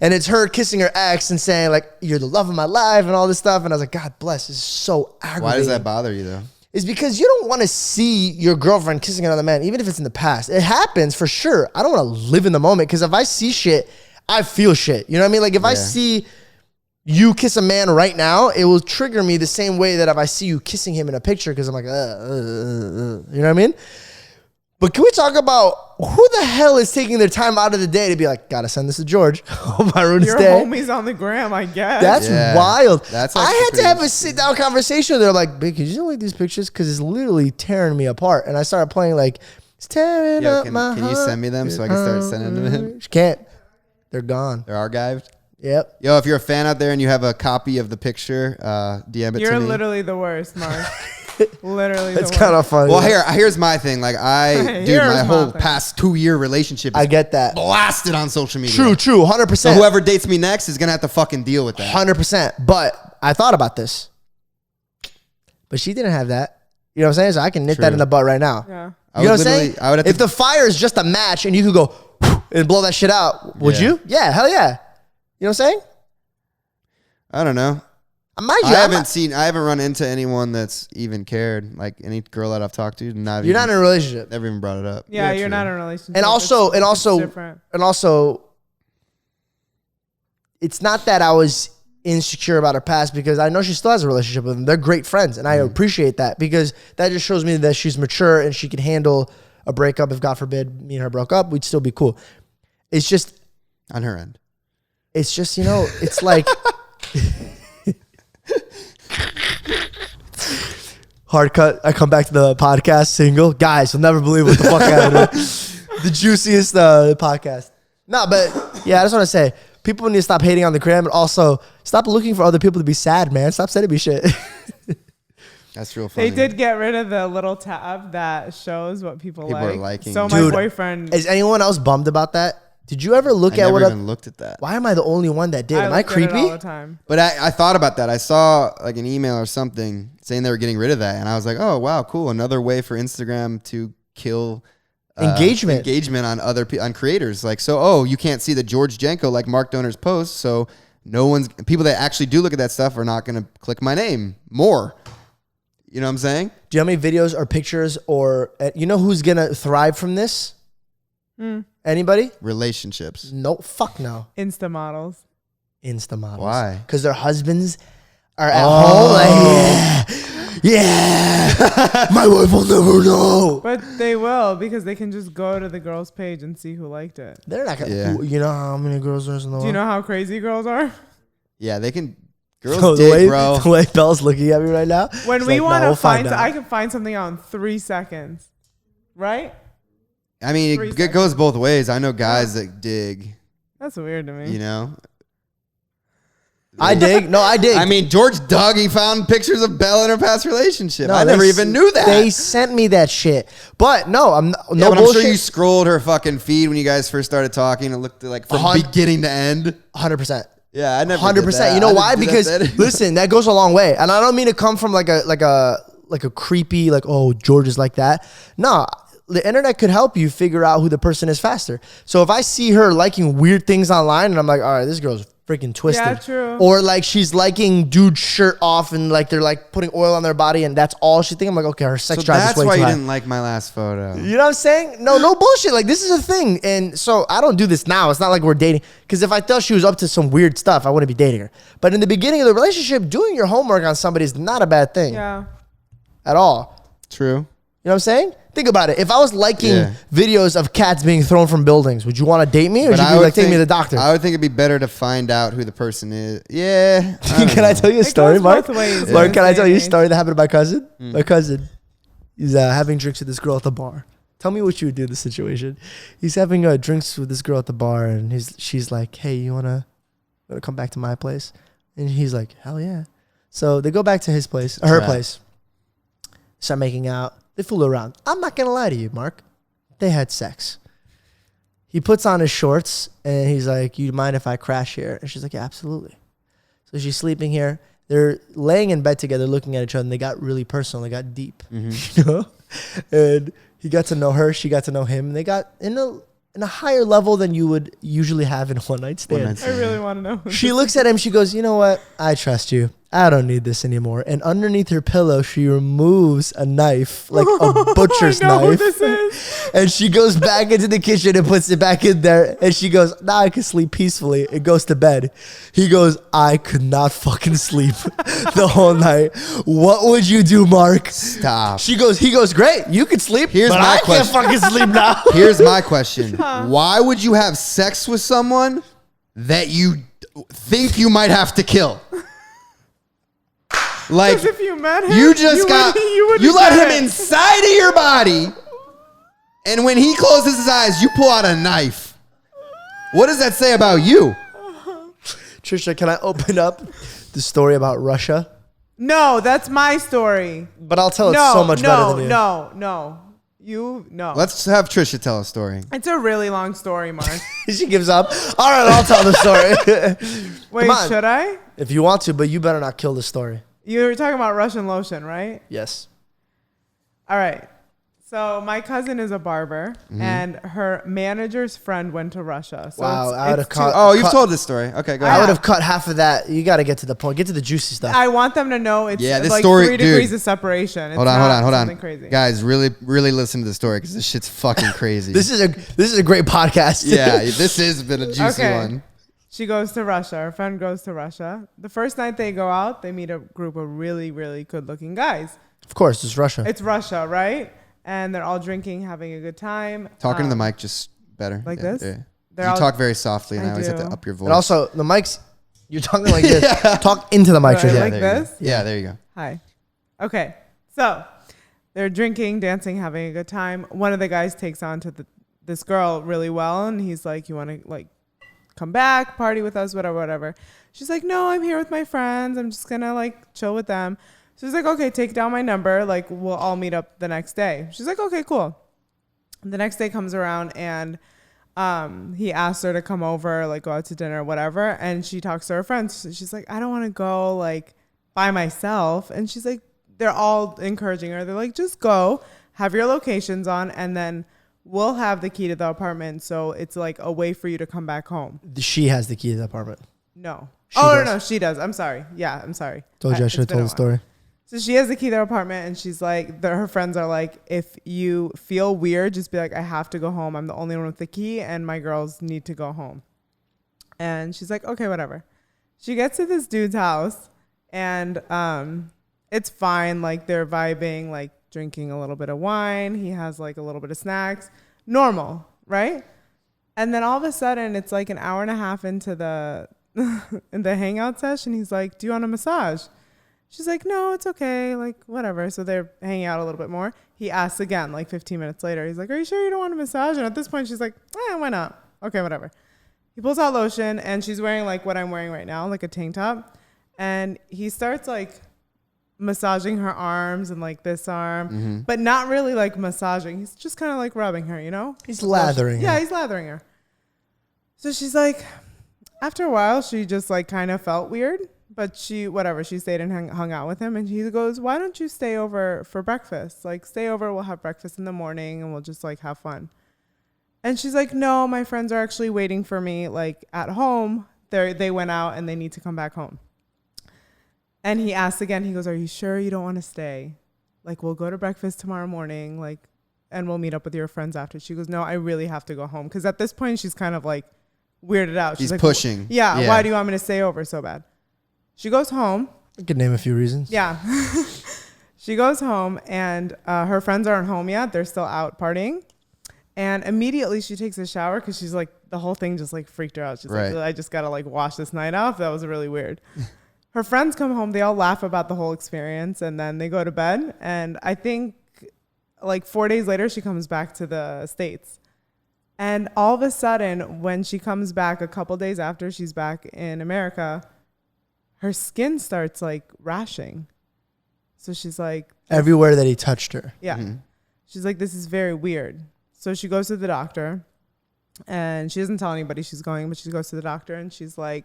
And it's her kissing her ex and saying like, you're the love of my life and all this stuff. And I was like, God bless, this is so aggravating. Why does that bother you though? It's because you don't want to see your girlfriend kissing another man, even if it's in the past. It happens for sure. I don't want to live in the moment because if I see shit, I feel shit. You know what I mean? Like if I see you kiss a man right now, it will trigger me the same way that if I see you kissing him in a picture because I'm like, you know what I mean? But can we talk about who the hell is taking their time out of the day to be like, gotta send this to George. Hope I ruined his day. Your homies on the gram, I guess. That's wild. I had to have a sit down conversation with her. Like, babe, could you delete these pictures? Because it's literally tearing me apart. And I started playing like, it's tearing up my heart. Can you send me them so I can start sending them to him? She can't. They're gone. They're archived? Yep. Yo, if you're a fan out there and you have a copy of the picture, DM it to me. You're literally the worst, Mark. Literally. It's kind of funny. Well, here's my thing. Like my whole past 2-year relationship is I get that. blasted on social media. True. 100%. So whoever dates me next is going to have to fucking deal with that. 100%. But I thought about this. But she didn't have that. You know what I'm saying? So I can nip that in the butt right now. Yeah. You know what I'm saying? If the fire is just a match and you could go and blow that shit out, would you? Yeah, hell yeah. You know what I'm saying? I don't know. I haven't run into anyone that's even cared. Like any girl that I've talked to, you're not in a relationship. Never even brought it up. Yeah, you're not in a relationship. And also, it's not that I was insecure about her past because I know she still has a relationship with them. They're great friends, and I appreciate that because that just shows me that she's mature and she can handle a breakup. If God forbid me and her broke up, we'd still be cool. It's just on her end. It's just, it's like hard cut. I come back to the podcast single. Guys, you'll never believe what the fuck happened. The juiciest podcast. No, but yeah, I just want to say, people need to stop hating on the gram and also stop looking for other people to be sad, man. Stop sending me shit. That's real funny. They did get rid of the little tab that shows what people like. Are liking. So my boyfriend. Is anyone else bummed about that? Did you ever look at what? I never even looked at that. Why am I the only one that did? Am I creepy? All the time. But I thought about that. I saw like an email or something saying they were getting rid of that, and I was like, oh wow, cool. Another way for Instagram to kill engagement on on creators. Like, so you can't see the George Jenko like Mark Dohner's post, so people that actually do look at that stuff are not going to click my name more. You know what I'm saying? Do you know how many videos or pictures or you know who's gonna thrive from this? Anybody? Relationships. No, fuck no. Insta models. Why? Because their husbands are at home like, yeah, my wife will never know. But they will because they can just go to the girl's page and see who liked it. They're not gonna. Yeah. You know how many girls there's in the world? Do you know how crazy girls are? Yeah, they can. Girls dig, bro. The way Belle's looking at me right now. When we want to find, I can find something out in 3 seconds, right? I mean, it goes both ways. I know guys that dig. That's weird to me. You know? I dig. No, I dig. I mean, George dug. He found pictures of Belle in her past relationship. I never even knew that. They sent me that shit. But no, I'm no but bullshit. I'm sure you scrolled her fucking feed when you guys first started talking. It looked like from beginning to end. 100%. Yeah, I never 100%. Did that. You know why? Because listen, that goes a long way. And I don't mean to come from like a creepy, like, oh, George is like that. No. The internet could help you figure out who the person is faster. So if I see her liking weird things online and I'm like, all right, this girl's freaking twisted. Yeah, true. Or like she's liking dude's shirt off and like they're like putting oil on their body and that's all she thinks. I'm like, okay, her sex drive is way too high. That's why you didn't like my last photo. You know what I'm saying? No bullshit. Like this is a thing. And so I don't do this now. It's not like we're dating. Because if I thought she was up to some weird stuff, I wouldn't be dating her. But in the beginning of the relationship, doing your homework on somebody is not a bad thing. Yeah. At all. True. You know what I'm saying? Think about it. If I was liking videos of cats being thrown from buildings, would you want to date me or would you be like, take me to the doctor? I would think it'd be better to find out who the person is. Yeah. Can I tell you a story, Mark? Ways, Mark, can I tell you a story that happened to my cousin? My cousin is having drinks with this girl at the bar. Tell me what you would do in this situation. He's having drinks with this girl at the bar and she's like, hey, you want to come back to my place? And he's like, hell yeah. So they go back to his place, or her place. Start making out. They fool around. I'm not going to lie to you, Mark. They had sex. He puts on his shorts and he's like, you mind if I crash here? And she's like, yeah, absolutely. So she's sleeping here. They're laying in bed together looking at each other and they got really personal. They got deep. You know? And he got to know her. She got to know him. And they got in a higher level than you would usually have in a one-night stand. I really want to know. She looks at him. She goes, you know what? I trust you. I don't need this anymore. And underneath her pillow, she removes a knife, like a butcher's I know knife. Who this is. And she goes back into the kitchen and puts it back in there. And she goes, now I can sleep peacefully. It goes to bed. He goes, I could not fucking sleep the whole night. What would you do, Mark? Stop. He goes, great. You can sleep. Here's but my I question. can't fucking sleep now. Here's my question. Why would you have sex with someone that you think you might have to kill? Like, if you met him, you let him inside of your body, and when he closes his eyes, you pull out a knife. What does that say about you? Trisha, can I open up the story about Russia? No, that's my story. But I'll tell it so much better than you. No. Let's have Trisha tell a story. It's a really long story, Mark. She gives up. All right, I'll tell the story. Wait, should I? If you want to, but you better not kill the story. You were talking about Russian lotion, right? Yes. All right. So my cousin is a barber, and her manager's friend went to Russia. So wow, I would have cut. Oh, you've told this story. Okay, go ahead. I would have cut half of that. You got to get to the point. Get to the juicy stuff. I want them to know it's this like story, 3 degrees of separation. It's hold on. Crazy. Guys, really listen to the story because this shit's fucking crazy. This is a great podcast. Yeah, this has been a juicy one. She goes to Russia. Her friend goes to Russia. The first night they go out, they meet a group of really, really good-looking guys. Of course, it's Russia. It's Russia, right? And they're all drinking, having a good time. Talking to the mic just better. Like this? Yeah. You talk very softly, and I always have to up your voice. And also, the mics, you're talking like this. Talk into the mic. Like this? Yeah, there you go. Hi. Okay. So they're drinking, dancing, having a good time. One of the guys takes on to this girl really well, and he's like, you want to like come back, party with us, whatever. She's like, no, I'm here with my friends. I'm just going to like chill with them. So he's like, okay, take down my number. Like, we'll all meet up the next day. She's like, okay, cool. The next day comes around and he asks her to come over, like go out to dinner or whatever. And she talks to her friends. She's like, I don't want to go like by myself. And she's like, they're all encouraging her. They're like, just go, have your locations on, and then we'll have the key to the apartment. So it's like a way for you to come back home. She has the key to the apartment. No. No, she does. I'm sorry. Yeah, I'm sorry. Told you I should have told the story. So she has the key to the apartment, and she's like, her friends are like, if you feel weird, just be like, I have to go home. I'm the only one with the key, and my girls need to go home. And she's like, okay, whatever. She gets to this dude's house, and it's fine. Like, they're vibing, like drinking a little bit of wine. He has like a little bit of snacks. Normal, right? And then all of a sudden, it's like an hour and a half into the in the hangout session. He's like, do you want a massage? She's like, no, it's okay. Like, whatever. So they're hanging out a little bit more. He asks again, like 15 minutes later. He's like, are you sure you don't want a massage? And at this point, she's like, why not? Okay, whatever. He pulls out lotion, and she's wearing like what I'm wearing right now, like a tank top. And he starts like massaging her arms and like this arm, but not really like massaging. He's just kind of like rubbing her, you know? He's lathering her. Yeah, he's lathering her. So she's like, after a while, she just like kind of felt weird. But she stayed and hung out with him. And he goes, why don't you stay over for breakfast? Like, stay over, we'll have breakfast in the morning, and we'll just, like, have fun. And she's like, no, my friends are actually waiting for me, like, at home. they went out and they need to come back home. And he asked again, he goes, are you sure you don't want to stay? Like, we'll go to breakfast tomorrow morning, like, and we'll meet up with your friends after. She goes, no, I really have to go home. Because at this point, she's kind of like weirded out. She's He's like, pushing. Yeah, why do you want me to stay over so bad? She goes home. I could name a few reasons. Yeah. She goes home and her friends aren't home yet. They're still out partying. And immediately she takes a shower because she's like, the whole thing just like freaked her out. She's like, I just got to like wash this night off. That was really weird. Her friends come home. They all laugh about the whole experience. And then they go to bed. And I think like 4 days later, she comes back to the States. And all of a sudden, when she comes back a couple days after she's back in America, her skin starts like rashing. So she's like, everywhere that he touched her. Yeah. Mm-hmm. She's like, this is very weird. So she goes to the doctor and she doesn't tell anybody she's going, but she goes to the doctor and she's like,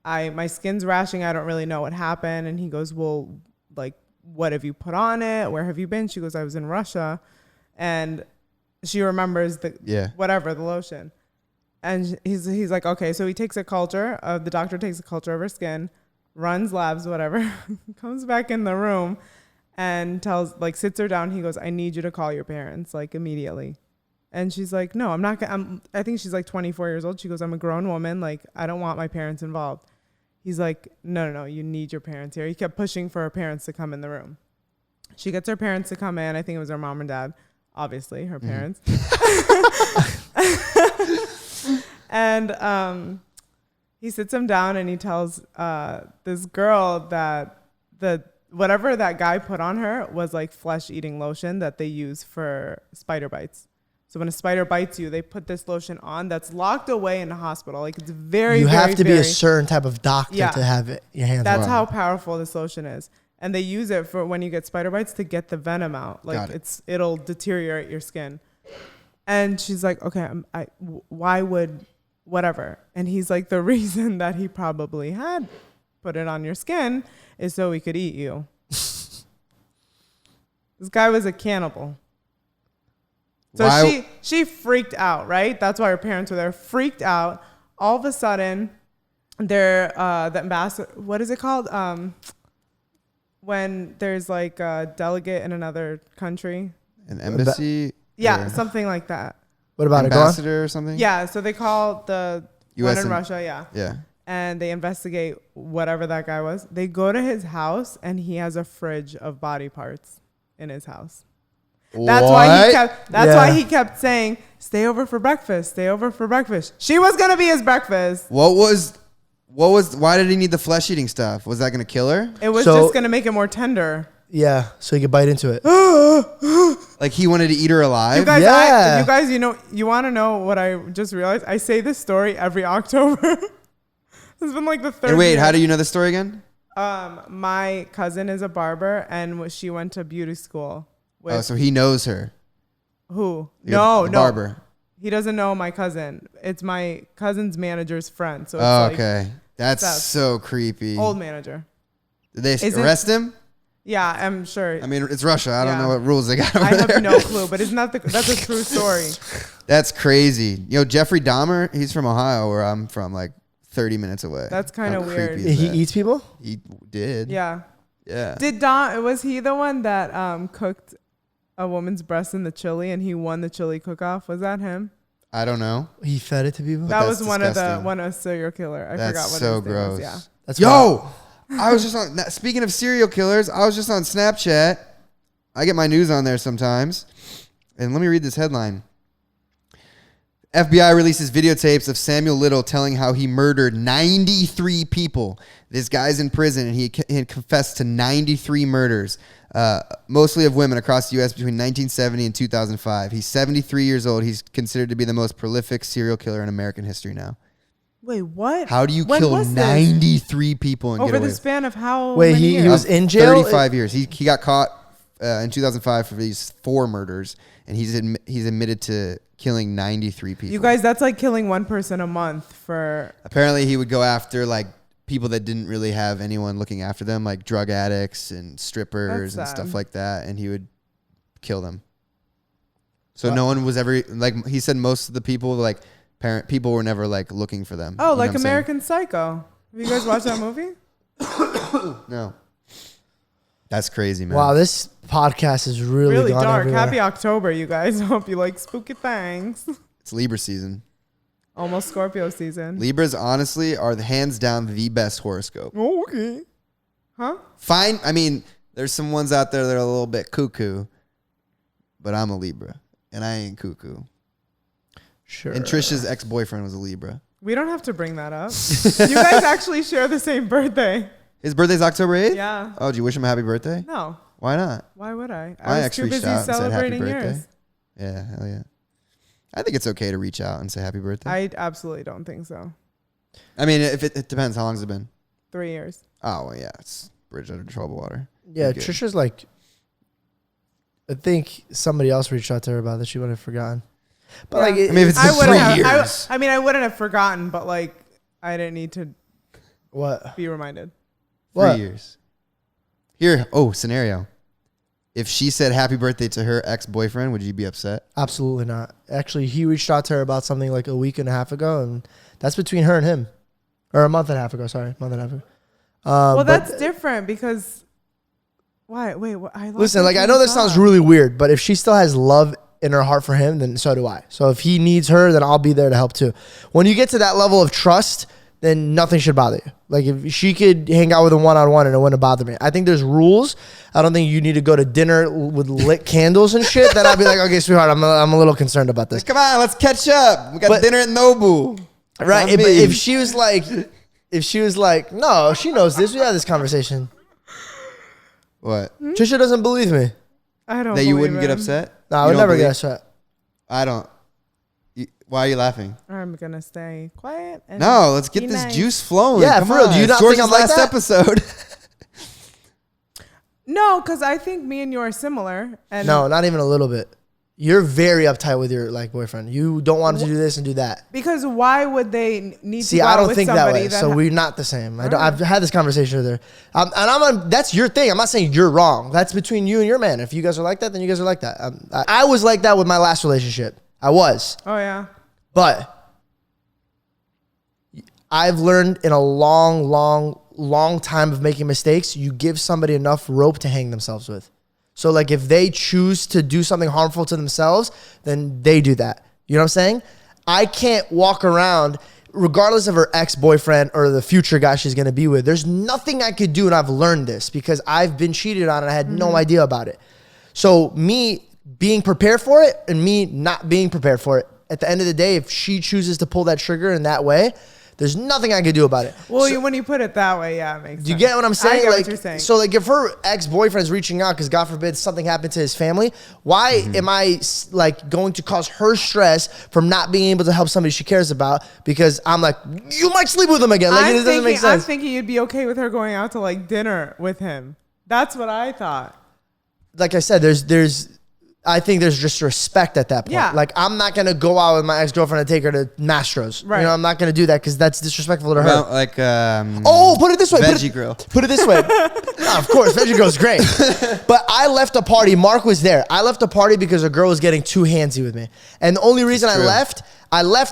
my skin's rashing. I don't really know what happened. And he goes, well, like, what have you put on it? Where have you been? She goes, I was in Russia. And she remembers the lotion. And he's like, okay. So he takes a culture of the doctor takes a culture of her skin, runs labs, whatever, comes back in the room and sits her down. He goes, I need you to call your parents, like, immediately. And she's like, no, I'm not gonna, I think she's like 24 years old. She goes, I'm a grown woman. Like, I don't want my parents involved. He's like, no, you need your parents here. He kept pushing for her parents to come in the room. She gets her parents to come in. I think it was her mom and dad, obviously, her parents. And he sits them down and he tells this girl that whatever that guy put on her was like flesh-eating lotion that they use for spider bites. So when a spider bites you, they put this lotion on that's locked away in the hospital. Like, it's very, you very, have to be a certain type of doctor to have it your hands on. That's how powerful this lotion is. And they use it for when you get spider bites to get the venom out. Like, it'll deteriorate your skin. And she's like, okay, why would whatever? And he's like, the reason that he probably had put it on your skin is so he could eat you. This guy was a cannibal. So she freaked out, right? That's why her parents were there, freaked out. All of a sudden, they're the ambassador. What is it called? When there's like a delegate in another country, an embassy. Yeah, something like that. What about ambassador or something? Yeah, so they call the US one in Russia. Yeah. And they investigate whatever that guy was. They go to his house and he has a fridge of body parts in his house. That's why he kept saying, stay over for breakfast, stay over for breakfast. She was going to be his breakfast. Why did he need the flesh eating stuff? Was that going to kill her? It was just going to make it more tender. Yeah, so he could bite into it. Like he wanted to eat her alive? You guys, you want to know what I just realized? I say this story every October. It's been like the third year. How do you know the story again? My cousin is a barber and she went to beauty school. So he knows her. Who? No. Barber. He doesn't know my cousin. It's my cousin's manager's friend. So okay. That's so creepy. Old manager. Did they arrest him? Yeah, I'm sure. I mean, it's Russia. I don't know what rules they got over there. I have no clue, but that's a true story. That's crazy. Jeffrey Dahmer, he's from Ohio, where I'm from, like 30 minutes away. That's kind of weird. He eats people? He did. Yeah. Yeah. Was he the one that cooked a woman's breast in the chili and he won the chili cook-off? Was that him? I don't know. He fed it to people? That was one of a serial killer. I forgot what so his name gross. was. Yeah. That's I was just on, speaking of serial killers, I was just on Snapchat. I get my news on there sometimes. And let me read this headline. FBI releases videotapes of Samuel Little telling how he murdered 93 people. This guy's in prison and he confessed to 93 murders, mostly of women across the U.S. between 1970 and 2005. He's 73 years old. He's considered to be the most prolific serial killer in American history now. Wait, what? How do you kill 93 people and over get away? The span of how Wait, many he was in jail? 35 years. He got caught in 2005 for these 4 murders, and he's admitted to killing 93 people. You guys, that's like killing one person a month for... Apparently, he would go after like people that didn't really have anyone looking after them, like drug addicts and strippers and stuff like that, and he would kill them. So no one was ever... Like, he said most of the people, like, people were never like looking for them. Oh, like American Psycho. Have you guys watched that movie? No. That's crazy, man. Wow, this podcast is really gone dark. everywhere. Happy October, you guys. Hope you like spooky things. It's Libra season. Almost Scorpio season. Libras, honestly, are hands down the best horoscope. Oh, okay. Huh? Fine. I mean, there's some ones out there that are a little bit cuckoo, but I'm a Libra, and I ain't cuckoo. Sure. And Trisha's ex-boyfriend was a Libra. We don't have to bring that up. You guys actually share the same birthday. His birthday's October 8th? Yeah. Oh, did you wish him a happy birthday? No. Why not? Why would I? I was actually too busy reached out and said happy celebrating birthday. yours. Yeah, hell yeah. I think it's okay to reach out and say happy birthday. I absolutely don't think so. I mean, if it depends. How long's it been? 3 years. Oh, well, yeah. It's bridge under troubled water. Yeah, Trisha's like, I think somebody else reached out to her about that. She would have forgotten. But Yeah. like, I mean, if it's been 3 years. I mean, I wouldn't have forgotten, but like, I didn't need to what? be reminded. 3 years. Here, scenario. If she said happy birthday to her ex-boyfriend, would you be upset? Absolutely not. Actually, he reached out to her about something like a week and a half ago, and that's between her and him. Or a month and a half ago, sorry. Month and a half ago. Well, that's different because... Why? Wait, what? Listen, like, I know this sounds really weird, but if she still has love in her heart for him, then so do I. So if he needs her, then I'll be there to help too. When you get to that level of trust, then nothing should bother you. Like, if she could hang out with him one-on-one and it wouldn't bother me. I think there's rules. I don't think you need to go to dinner with lit candles and shit. Then I'd be like, okay, sweetheart, I'm a little concerned about this. Come on, let's catch up. We got dinner at Nobu. Right. But if she was like, no, she knows this. We had this conversation. What? Trisha doesn't believe me. I don't That you wouldn't get upset? No, I would never get upset. I don't. Why are you laughing? I'm going to stay quiet. And no, let's get be this nice. juice flowing. Yeah, Come for real. on. Do you not George's think I'm like last that? episode. No, because I think me and you are similar. And No, not even a little bit. You're very uptight with your like boyfriend. You don't want him to do this and do that. Because why would they need See, to go I out don't with think that somebody way. So we're not the same. I've had this conversation with her. And that's your thing. I'm not saying you're wrong. That's between you and your man. If you guys are like that, then you guys are like that. I was like that with my last relationship. I was. Oh, yeah. But I've learned in a long time of making mistakes, you give somebody enough rope to hang themselves with. So like if they choose to do something harmful to themselves, then they do that. You know what I'm saying? I can't walk around, regardless of her ex-boyfriend or the future guy she's going to be with. There's nothing I could do, and I've learned this because I've been cheated on and I had no idea about it. So me being prepared for it and me not being prepared for it, at the end of the day, if she chooses to pull that trigger in that way, there's nothing I could do about it. Well, when you put it that way, yeah, it makes sense. Do you get what I'm saying? I get like, what you're saying. So, like, if her ex-boyfriend's reaching out because, God forbid, something happened to his family, why am I, like, going to cause her stress from not being able to help somebody she cares about because I'm like, you might sleep with him again. Like, it doesn't make sense. I'm thinking you'd be okay with her going out to, like, dinner with him. That's what I thought. Like I said, I think there's just respect at that point. Yeah. Like, I'm not going to go out with my ex-girlfriend and take her to Mastro's. Right. You know, I'm not going to do that because that's disrespectful to her. Well, like, Put it this way. Veggie Grill. Put it this way. No, of course, Veggie Grill's great. But I left a party. Mark was there. I left a party because a girl was getting too handsy with me. And the only reason I left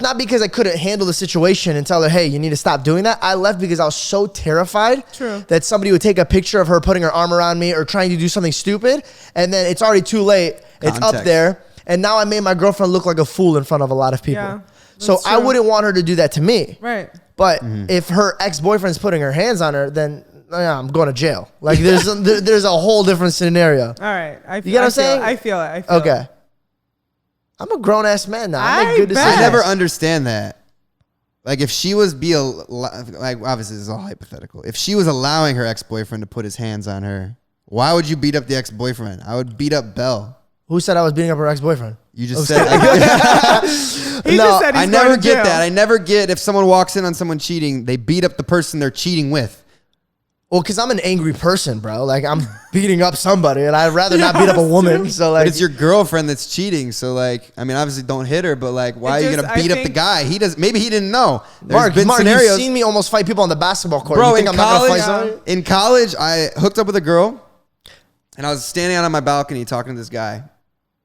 not because I couldn't handle the situation and tell her, hey, you need to stop doing that. I left because I was so terrified that somebody would take a picture of her putting her arm around me or trying to do something stupid. And then it's already too late. It's up there. And now I made my girlfriend look like a fool in front of a lot of people. Yeah, so I wouldn't want her to do that to me. Right. But if her ex-boyfriend's putting her hands on her, then I'm going to jail. Like there's a whole different scenario. All right. You get what I'm saying? I feel it. Okay. I'm a grown-ass man now. I make good decisions. I never understand that. Like, if she was like, obviously this is all hypothetical. If she was allowing her ex-boyfriend to put his hands on her, why would you beat up the ex-boyfriend? I would beat up Belle. Who said I was beating up her ex-boyfriend? You just said. I never get that. I never get if someone walks in on someone cheating, they beat up the person they're cheating with. Well, because I'm an angry person, bro. Like, I'm beating up somebody, and I'd rather not beat up a woman. So, like, but it's your girlfriend that's cheating. So, like, I mean, obviously, don't hit her. But, like, why are you gonna beat up the guy? Maybe he didn't know. Mark, you've seen me almost fight people on the basketball court. Bro, you think I'm not gonna fight somebody? In college, I hooked up with a girl, and I was standing out on my balcony talking to this guy,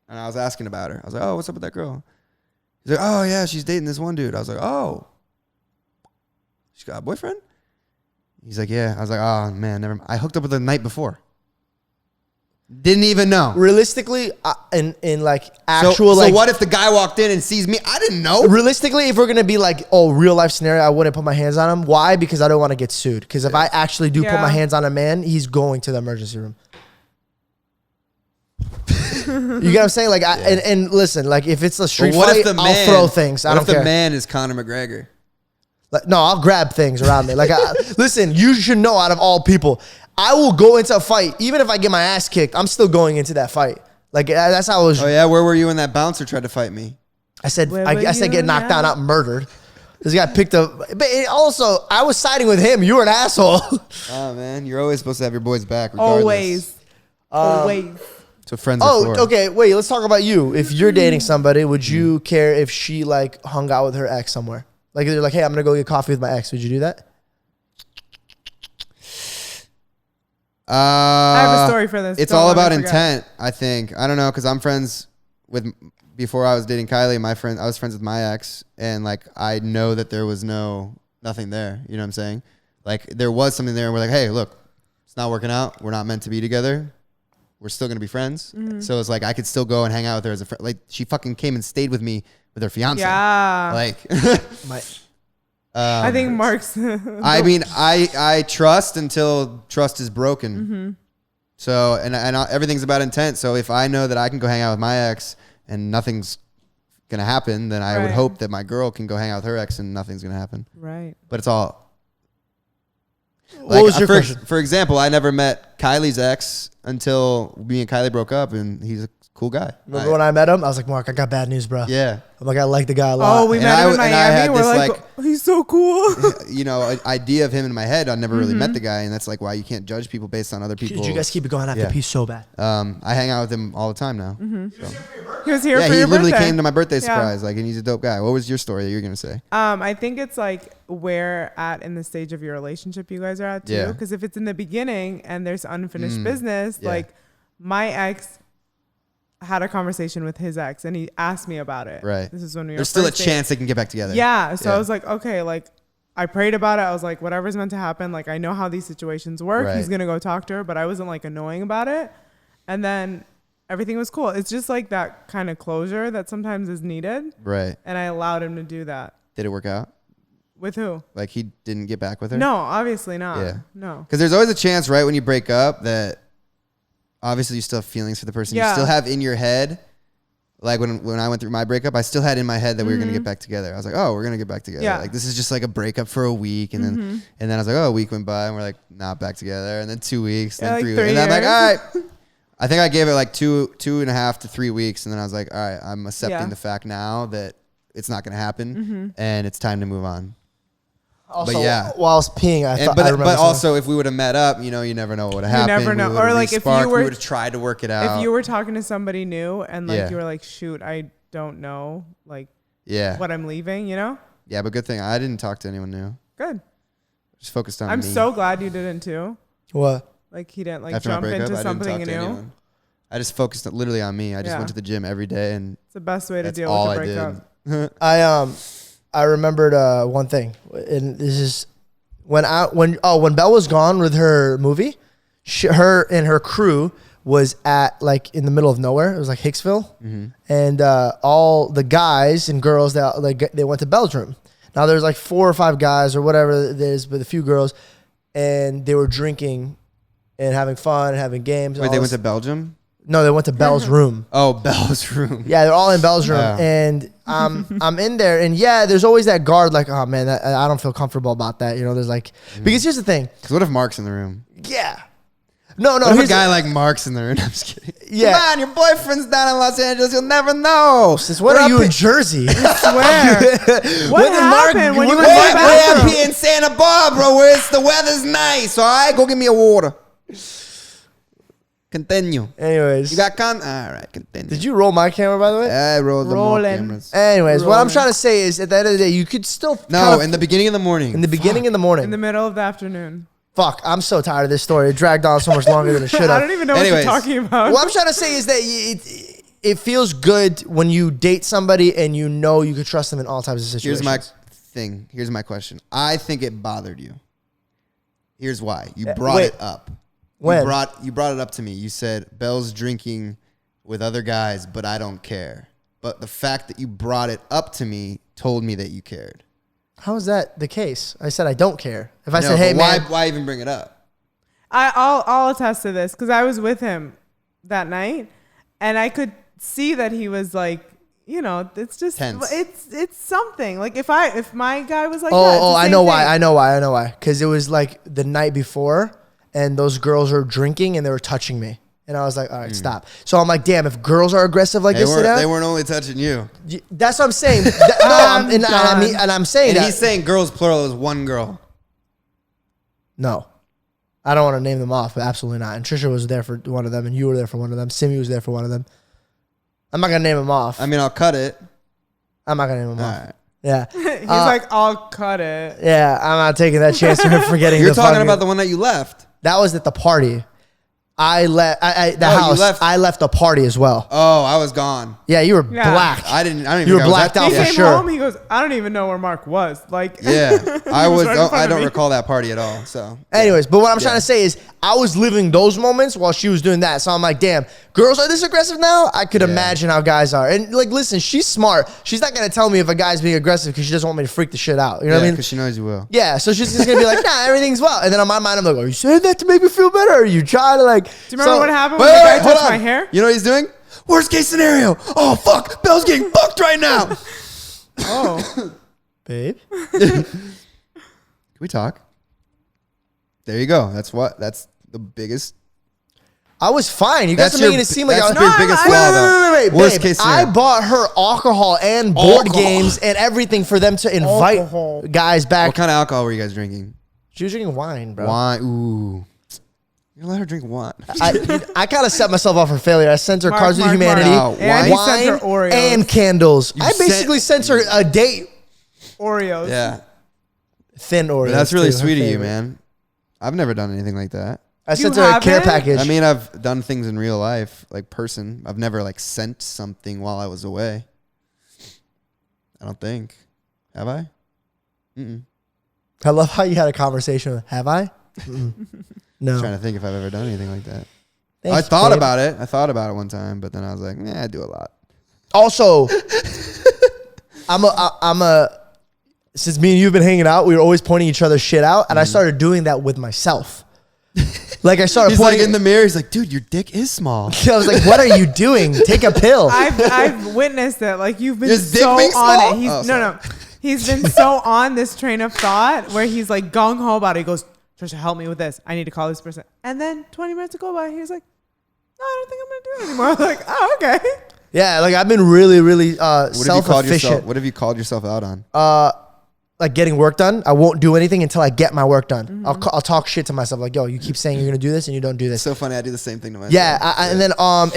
and I was asking about her. I was like, "Oh, what's up with that girl?" He's like, oh yeah, she's dating this one dude. I was like, oh, she got a boyfriend? He's like, yeah. I was like, oh man, never mind. I hooked up with her the night before. Didn't even know. Realistically, in like actual so what if the guy walked in and sees me? I didn't know. Realistically, if we're gonna be like, oh, real life scenario, I wouldn't put my hands on him. Why? Because I don't want to get sued. Because if I actually do put my hands on a man, he's going to the emergency room. You get what I'm saying? Like, and listen, like if it's a street fight, I'll throw things. I don't care. What if the man is Conor McGregor? Like, no, I'll grab things around me. Like, listen, you should know out of all people, I will go into a fight. Even if I get my ass kicked, I'm still going into that fight. Like, that's how I was. Oh, yeah? Where were you when that bouncer tried to fight me? I said get knocked down, not murdered. This guy picked up. But also, I was siding with him. You were an asshole. Oh, man. You're always supposed to have your boys back regardless. Always. That's what friends are for. Okay. Wait, let's talk about you. If you're dating somebody, would you care if she, like, hung out with her ex somewhere? Like, they're like, hey, I'm going to go get coffee with my ex. Would you do that? I have a story for this. It's all about intent, I think. I don't know, because I'm friends with, before I was dating Kylie, I was friends with my ex, and like I know that there was nothing there. You know what I'm saying? Like there was something there, and we're like, hey, look, it's not working out. We're not meant to be together. We're still gonna be friends. Mm-hmm. So it's like I could still go and hang out with her as a friend. Like she fucking came and stayed with me with her fiance. Yeah. Like I think Mark's. I mean, I trust until trust is broken. Mm-hmm. So, and everything's about intent. So if I know that I can go hang out with my ex and nothing's going to happen, then I would hope that my girl can go hang out with her ex and nothing's going to happen. Right. But it's all. What was your question? For example, I never met Kylie's ex until me and Kylie broke up, and he's a cool guy. Remember when I met him? I was like, Mark, I got bad news, bro. Yeah. I'm like, I like the guy a lot. Oh, we met him in Miami. We're like, he's so cool. You know, idea of him in my head. I never really met the guy, and that's like why you can't judge people based on other people. Did you guys keep it going? I have to pee so bad. I hang out with him all the time now. Mm-hmm. So. He was here for your birthday. He literally came to my birthday surprise. Like, and he's a dope guy. What was your story that you were gonna say? I think it's like where at in the stage of your relationship you guys are at too. Because if it's in the beginning and there's unfinished business, like my ex had a conversation with his ex and he asked me about it. Right. This is when we were There's still a chance they can get back together. Yeah. So I was like, okay, like I prayed about it. I was like, whatever's meant to happen. Like I know how these situations work. Right. He's going to go talk to her, but I wasn't like annoying about it. And then everything was cool. It's just like that kind of closure that sometimes is needed. Right. And I allowed him to do that. Did it work out? With who? Like he didn't get back with her? No, obviously not. Yeah. No. Because there's always a chance, right, when you break up that obviously you still have feelings for the person. You still have in your head. Like when I went through my breakup, I still had in my head that we were going to get back together. I was like, oh, we're going to get back together. Yeah. Like this is just like a breakup for a week. And then I was like, oh, a week went by and we're like, not back together. And then 2 weeks, then 3 weeks. And I'm like, all right. I think I gave it like 2.5 to 3 weeks. And then I was like, all right, I'm accepting the fact now that it's not going to happen and it's time to move on. Also, while I was peeing, I thought. But also, if we would have met up, you know, you never know what would have happened. You never know. Or like if you would have tried to work it out. If you were talking to somebody new and like you were like, shoot, I don't know, like, what I'm leaving, you know? Yeah, but good thing I didn't talk to anyone new. Good. Just focused on me. I'm so glad you didn't too. What? Like he didn't like After jump into something new. I just focused literally on me. I just went to the gym every day, and it's the best way to deal with a breakup. I remembered one thing, and this is. When Belle was gone with her movie, her and her crew was at like in the middle of nowhere. It was like Hicksville, and all the guys and girls that they went to Belle's room. Now there's like 4 or 5 guys or whatever it is, but a few girls, and they were drinking and having fun and having games. Wait, they went to Belgium? No, they went to Belle's room. Oh, Belle's room. Yeah, they're all in Belle's room. And I'm in there. And yeah, there's always that guard like, oh, man, I don't feel comfortable about that. You know, there's like, because here's the thing. Because what if Mark's in the room? Yeah. No. What if a guy like Mark's in the room? I'm just kidding. Yeah. Come on, your boyfriend's down in Los Angeles. You'll never know. Sis, what are you in Jersey? I swear. What happened when you went to the bathroom? Way up here in Santa Barbara where the weather's nice. All right, go get me a water. Continue. Anyways. You got all right, continue. Did you roll my camera, by the way? I rolled the more cameras. Anyways, what I'm trying to say is at the end of the day, you could still... No, in the beginning of the morning. In the beginning of the morning. In the middle of the afternoon. Fuck, I'm so tired of this story. It dragged on so much longer than it should have. I don't even know what you're talking about. What I'm trying to say is that it feels good when you date somebody and you know you could trust them in all types of situations. Here's my thing. Here's my question. I think it bothered you. Here's why. You brought it up. When? You brought it up to me. You said, Belle's drinking with other guys, but I don't care. But the fact that you brought it up to me told me that you cared. How is that the case? I said I don't care. If I said, hey, man. Why even bring it up? I'll attest to this because I was with him that night and I could see that he was like, you know, it's just tense. It's something. Like if my guy was like I know why. Because it was like the night before and those girls were drinking and they were touching me. And I was like, all right, stop. So I'm like, damn, if girls are aggressive like this, they weren't only touching you. That's what I'm saying. I'm saying that. He's saying girls plural. It was one girl. No. I don't want to name them off, but absolutely not. And Trisha was there for one of them, and you were there for one of them. Simi was there for one of them. I'm not going to name them off. I mean, I'll cut it. I'm not going to name them off. Right. Yeah. He's like, I'll cut it. Yeah, I'm not taking that chance for forgetting. You're talking about the one that you left. That was at the party. I left the house. I left the party as well. Oh, I was gone. Yeah, you were black. I don't even. You were blacked out he for came sure. Home, he goes, I don't even know where Mark was. Like, yeah, I was. I don't me. recall that party at all. So, anyways, but what I'm trying to say is, I was living those moments while she was doing that. So I'm like, damn, girls are this aggressive now. I could imagine how guys are. And like, listen, she's smart. She's not gonna tell me if a guy's being aggressive because she doesn't want me to freak the shit out. You know what I mean? Because she knows you will. Yeah, so she's just gonna be like, nah, everything's well. And then on my mind, I'm like, are you saying that to make me feel better? Or are you trying to like? Do you remember what happened when the guy touched my hair? You know what he's doing? Worst case scenario. Oh fuck, Belle's getting fucked right now. Oh, babe. Can we talk? There you go. That's the biggest. I was fine. You guys are making it seem like I was your biggest flaw, though. Wait, Worst babe, case scenario. I bought her alcohol and board games and everything for them to invite guys back. What kind of alcohol were you guys drinking? She was drinking wine, bro. Wine. Ooh. You let her drink wine. I kind of set myself up for failure. I sent her Cards with Humanity, and wine, and candles. I basically sent her a date. Oreos. Yeah. Thin Oreos. But that's really sweet of you, man. I've never done anything like that. I sent her a care package. I mean, I've done things in real life, like person. I've never like sent something while I was away. I don't think. Have I? Mm-mm. I love how you had a conversation with, have I? No. I'm trying to think if I've ever done anything like that. Thanks, I thought babe. about it. I thought about it one time, but then I was like, I do a lot. Also, since me and you've been hanging out, we were always pointing each other's shit out, and I started doing that with myself. Like I started pointing in the mirror. He's like, dude, your dick is small. I was like, what are you doing? Take a pill. I've witnessed it. Like you've been His so dick on small? it. No. He's been so on this train of thought where he's like gung ho about it. He goes, Trisha, help me with this. I need to call this person. And then 20 minutes go by, he's like, no, I don't think I'm going to do it anymore. I was like, oh, okay. Yeah, like I've been really self-efficient. What have you called yourself out on? Like getting work done. I won't do anything until I get my work done. Mm-hmm. I'll talk shit to myself like, yo, you keep saying you're going to do this and you don't do this. It's so funny. I do the same thing to myself. Yeah. And then I'll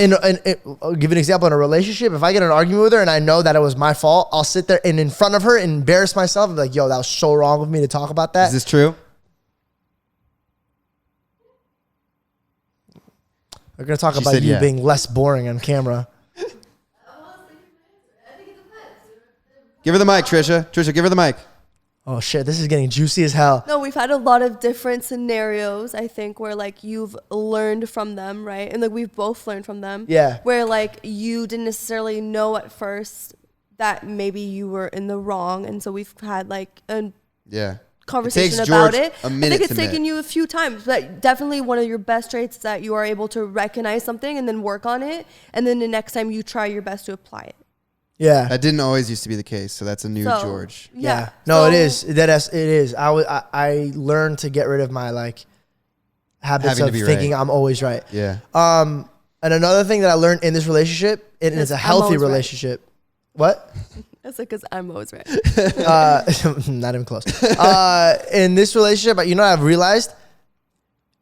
give an example in a relationship. If I get in an argument with her and I know that it was my fault, I'll sit there and in front of her and embarrass myself and be like, yo, that was so wrong of me to talk about that. Is this true? We're going to talk about you being less boring on camera. Give her the mic, Trisha. Trisha, give her the mic. Oh, shit. This is getting juicy as hell. No, we've had a lot of different scenarios, I think, where, like, you've learned from them, right? And, like, we've both learned from them. Yeah. Where, like, you didn't necessarily know at first that maybe you were in the wrong. And so we've had, like, a conversation about it. I think it's taken you a few times. But definitely one of your best traits is that you are able to recognize something and then work on it. And then the next time you try your best to apply it. Yeah, that didn't always used to be the case. So that's a new George. Yeah, no, it is. It is. I learned to get rid of my like habits of thinking I'm always right. Yeah. And another thing that I learned in this relationship, and it's a healthy relationship. Right. What? That's like because I'm always right. Not even close. In this relationship, you know, what I've realized.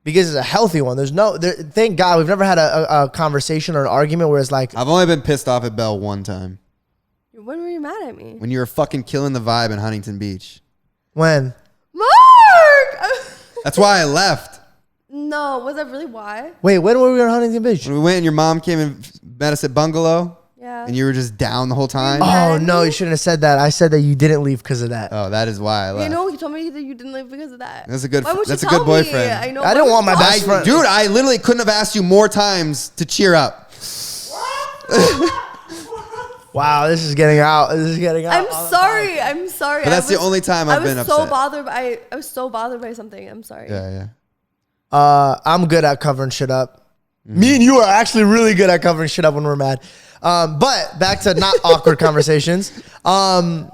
Because it's a healthy one. Thank God we've never had a conversation or an argument where it's like. I've only been pissed off at Belle one time. When were you mad at me? When you were fucking killing the vibe in Huntington Beach. When? Mark! That's why I left. No, was that really why? Wait, when were we in Huntington Beach? When we went and your mom came and met us at Bungalow. Yeah. And you were just down the whole time. Oh no, you shouldn't have said that. I said that you didn't leave because of that. Oh, that is why I left. You know, you told me that you didn't leave because of that. That's a good. That's a good boyfriend. I know. I didn't want my best friend. Dude, I literally couldn't have asked you more times to cheer up. Wow, this is getting out. I'm sorry. But that's the only time I've been upset. I was so bothered by something. I'm sorry. Yeah. I'm good at covering shit up. Me and you are actually really good at covering shit up when we're mad. But back to not awkward conversations. The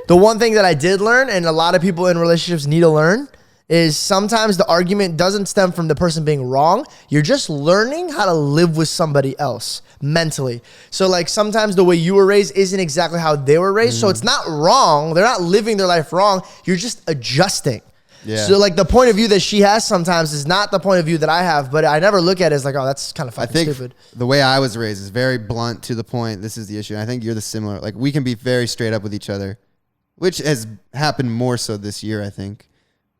one thing that I did learn, and a lot of people in relationships need to learn, is sometimes the argument doesn't stem from the person being wrong. You're just learning how to live with somebody else mentally. So like sometimes the way you were raised isn't exactly how they were raised. So it's not wrong. They're not living their life wrong. You're just adjusting. Yeah. So like the point of view that she has sometimes is not the point of view that I have, but I never look at it as like, oh, that's kind of fucking stupid. The way I was raised is very blunt to the point. This is the issue. And I think you're the similar. Like we can be very straight up with each other, which has happened more so this year. I think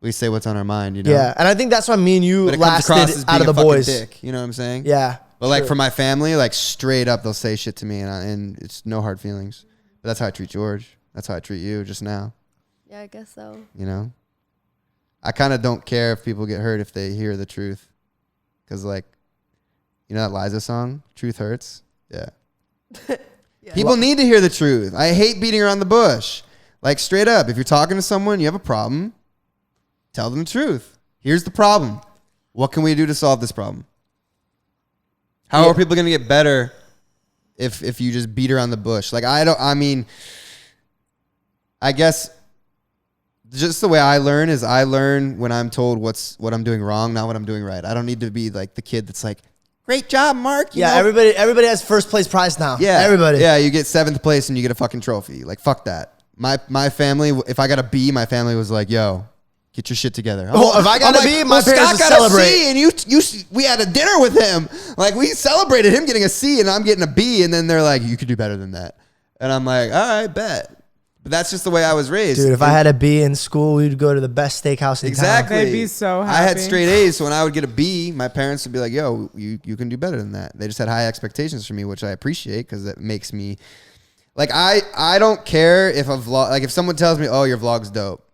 we say what's on our mind. You know. Yeah, and I think that's why me and you lasted out of the boys. Dick, you know what I'm saying? Yeah. But like for my family, like straight up, they'll say shit to me, and it's no hard feelings. But that's how I treat George. That's how I treat you just now. Yeah, I guess so. You know. I kind of don't care if people get hurt if they hear the truth. Because, like, you know that Liza song? Truth Hurts? Yeah. Yeah. People need to hear the truth. I hate beating around the bush. Like, straight up, if you're talking to someone, you have a problem, tell them the truth. Here's the problem. What can we do to solve this problem? How are people going to get better if you just beat around the bush? Like, I guess... Just the way I learn is I learn when I'm told what I'm doing wrong, not what I'm doing right. I don't need to be like the kid that's like, great job, Mark. You know? Everybody has first place prize now. Yeah, everybody. Yeah, you get 7th place and you get a fucking trophy. Like, fuck that. My family, if I got a B, my family was like, yo, get your shit together. Oh, if I got a B, my parents would celebrate. A C and we had a dinner with him. Like, we celebrated him getting a C and I'm getting a B, and then they're like, you could do better than that. And I'm like, all right, bet. But that's just the way I was raised. Dude, if I had a B in school, we'd go to the best steakhouse in town. They'd be so happy. I had straight A's, so when I would get a B, my parents would be like, yo, you can do better than that. They just had high expectations for me, which I appreciate because it makes me... Like, I don't care if a vlog... Like, if someone tells me, oh, your vlog's dope.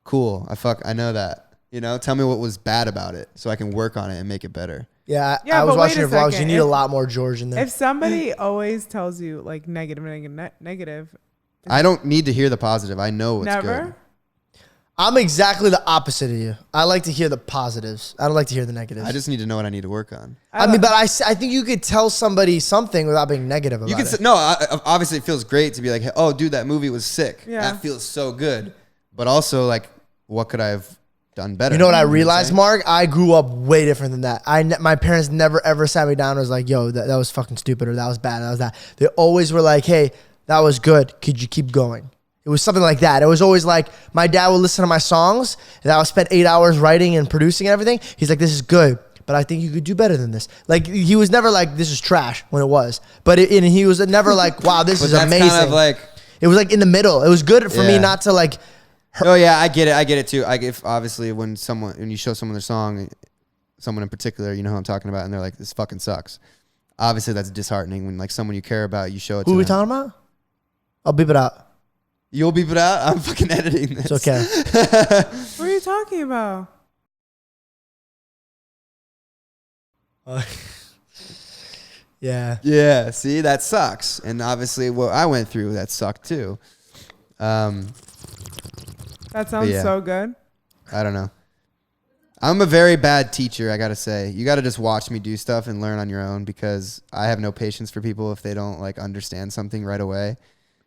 Cool. I know that. You know? Tell me what was bad about it so I can work on it and make it better. Yeah, I was watching your vlogs. You need a lot more George in there. If somebody always tells you, like, negative... I don't need to hear the positive. I know what's good. I'm exactly the opposite of you. I like to hear the positives. I don't like to hear the negatives. I just need to know what I need to work on. But I think you could tell somebody something without being negative about it. Obviously it feels great to be like, oh, dude, that movie was sick. Yeah. That feels so good. But also, like, what could I have done better? You know what I realized, Mark? I grew up way different than that. My parents never, ever sat me down and was like, yo, that was fucking stupid, or that was bad, that was that. They always were like, hey, that was good. Could you keep going? It was something like that. It was always like, my dad would listen to my songs and I would spend 8 hours writing and producing and everything. He's like, this is good, but I think you could do better than this. Like, he was never like, this is trash when it was. But he was never like, wow, this is amazing. Kind of like, it was like in the middle. It was good for me not to like. Oh yeah, I get it too. If obviously when you show someone their song, someone in particular, you know who I'm talking about, and they're like, this fucking sucks. Obviously that's disheartening when like someone you care about, you show it to them. Who are we talking about? I'll beep it out. You'll beep it out? I'm fucking editing this. It's okay. What are you talking about? Yeah. Yeah, see, that sucks. And obviously what I went through, that sucked too. That sounds so good. I don't know. I'm a very bad teacher, I gotta say. You gotta just watch me do stuff and learn on your own, because I have no patience for people if they don't like understand something right away.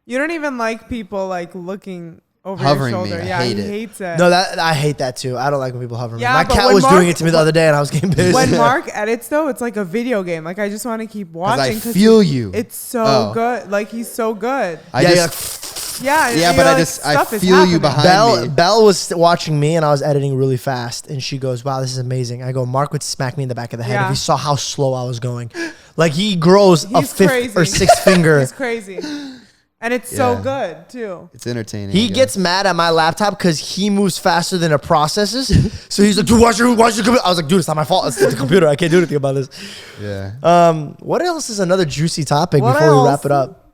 You don't even like people like looking over hovering your shoulder. Me. Yeah, he it. hates it. No, I hate that too. I don't like when people hover me. My cat was doing it to me the other day and I was getting pissed. When Mark edits though, it's like a video game. Like, I just want to keep watching. I feel you. It's so good. Like, he's so good. But I feel you behind me. Belle was watching me and I was editing really fast and she goes, wow, this is amazing. I go, Mark would smack me in the back of the head if he saw how slow I was going. Like, he grows a 5th or 6th finger. He's crazy. And it's so good too. It's entertaining. He gets mad at my laptop because he moves faster than it processes. So he's like, dude, watch your computer. I was like, dude, it's not my fault. It's the computer. I can't do anything about this. Yeah. What else is another juicy topic before we wrap it up?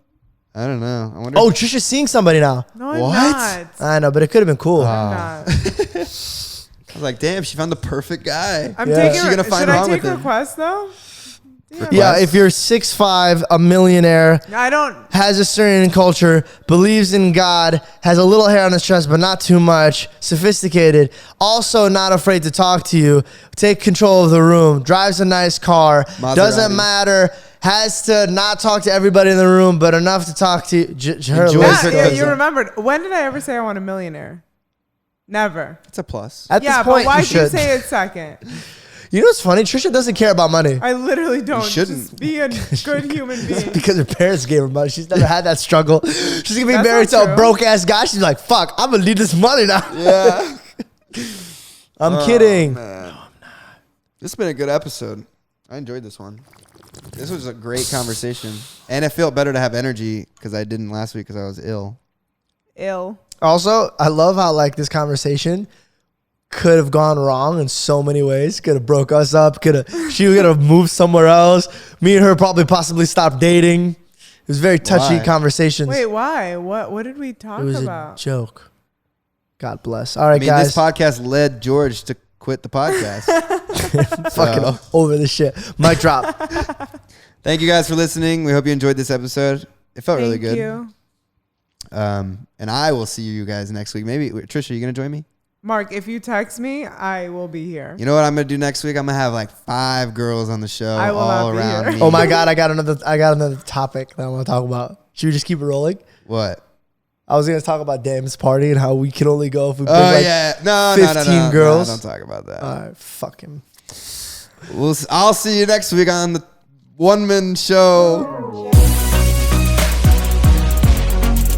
I don't know. I wonder. Oh, Trisha's seeing somebody now. No, I'm not. I know, but it could have been cool. I'm not. I was like, damn, she found the perfect guy. I'm taking. She's gonna find should wrong I take with him. requests though? Damn. Yeah, if you're 6'5", a millionaire, I don't has a certain culture, believes in God, has a little hair on his chest, but not too much, sophisticated, also not afraid to talk to you, take control of the room, drives a nice car, Maserati. Doesn't matter, has to not talk to everybody in the room, but enough to talk to her. Yeah, you remembered. When did I ever say I want a millionaire? Never. It's a plus. At this point, but why'd you say it second? You know what's funny? Trisha doesn't care about money. I literally don't. You shouldn't. Just be a good human being. Because her parents gave her money. She's never had that struggle. She's going to be married to a broke ass guy. She's like, fuck, I'm going to need this money now. Yeah. I'm kidding. Man. No, I'm not. This has been a good episode. I enjoyed this one. This was a great conversation. And it felt better to have energy because I didn't last week because I was ill. Also, I love how like this conversation could have gone wrong in so many ways. Could have broke us up. She could have moved somewhere else. Me and her probably possibly stopped dating. It was very touchy conversations. Wait, why? What did we talk about? It was a joke. God bless. All right, guys. This podcast led George to quit the podcast. Fucking over this shit. Mic drop. Thank you guys for listening. We hope you enjoyed this episode. It felt really good. Thank you. And I will see you guys next week. Maybe Trisha, you gonna join me? Mark, if you text me, I will be here. You know what I'm gonna do next week? I'm gonna have like 5 girls on the show all around me. Oh my god, I got another topic that I want to talk about. Should we just keep it rolling? What? I was gonna talk about Dam's party and how we can only go if we bring 15 girls. No, don't talk about that. All right, fuck him. I'll see you next week on the One Man Show.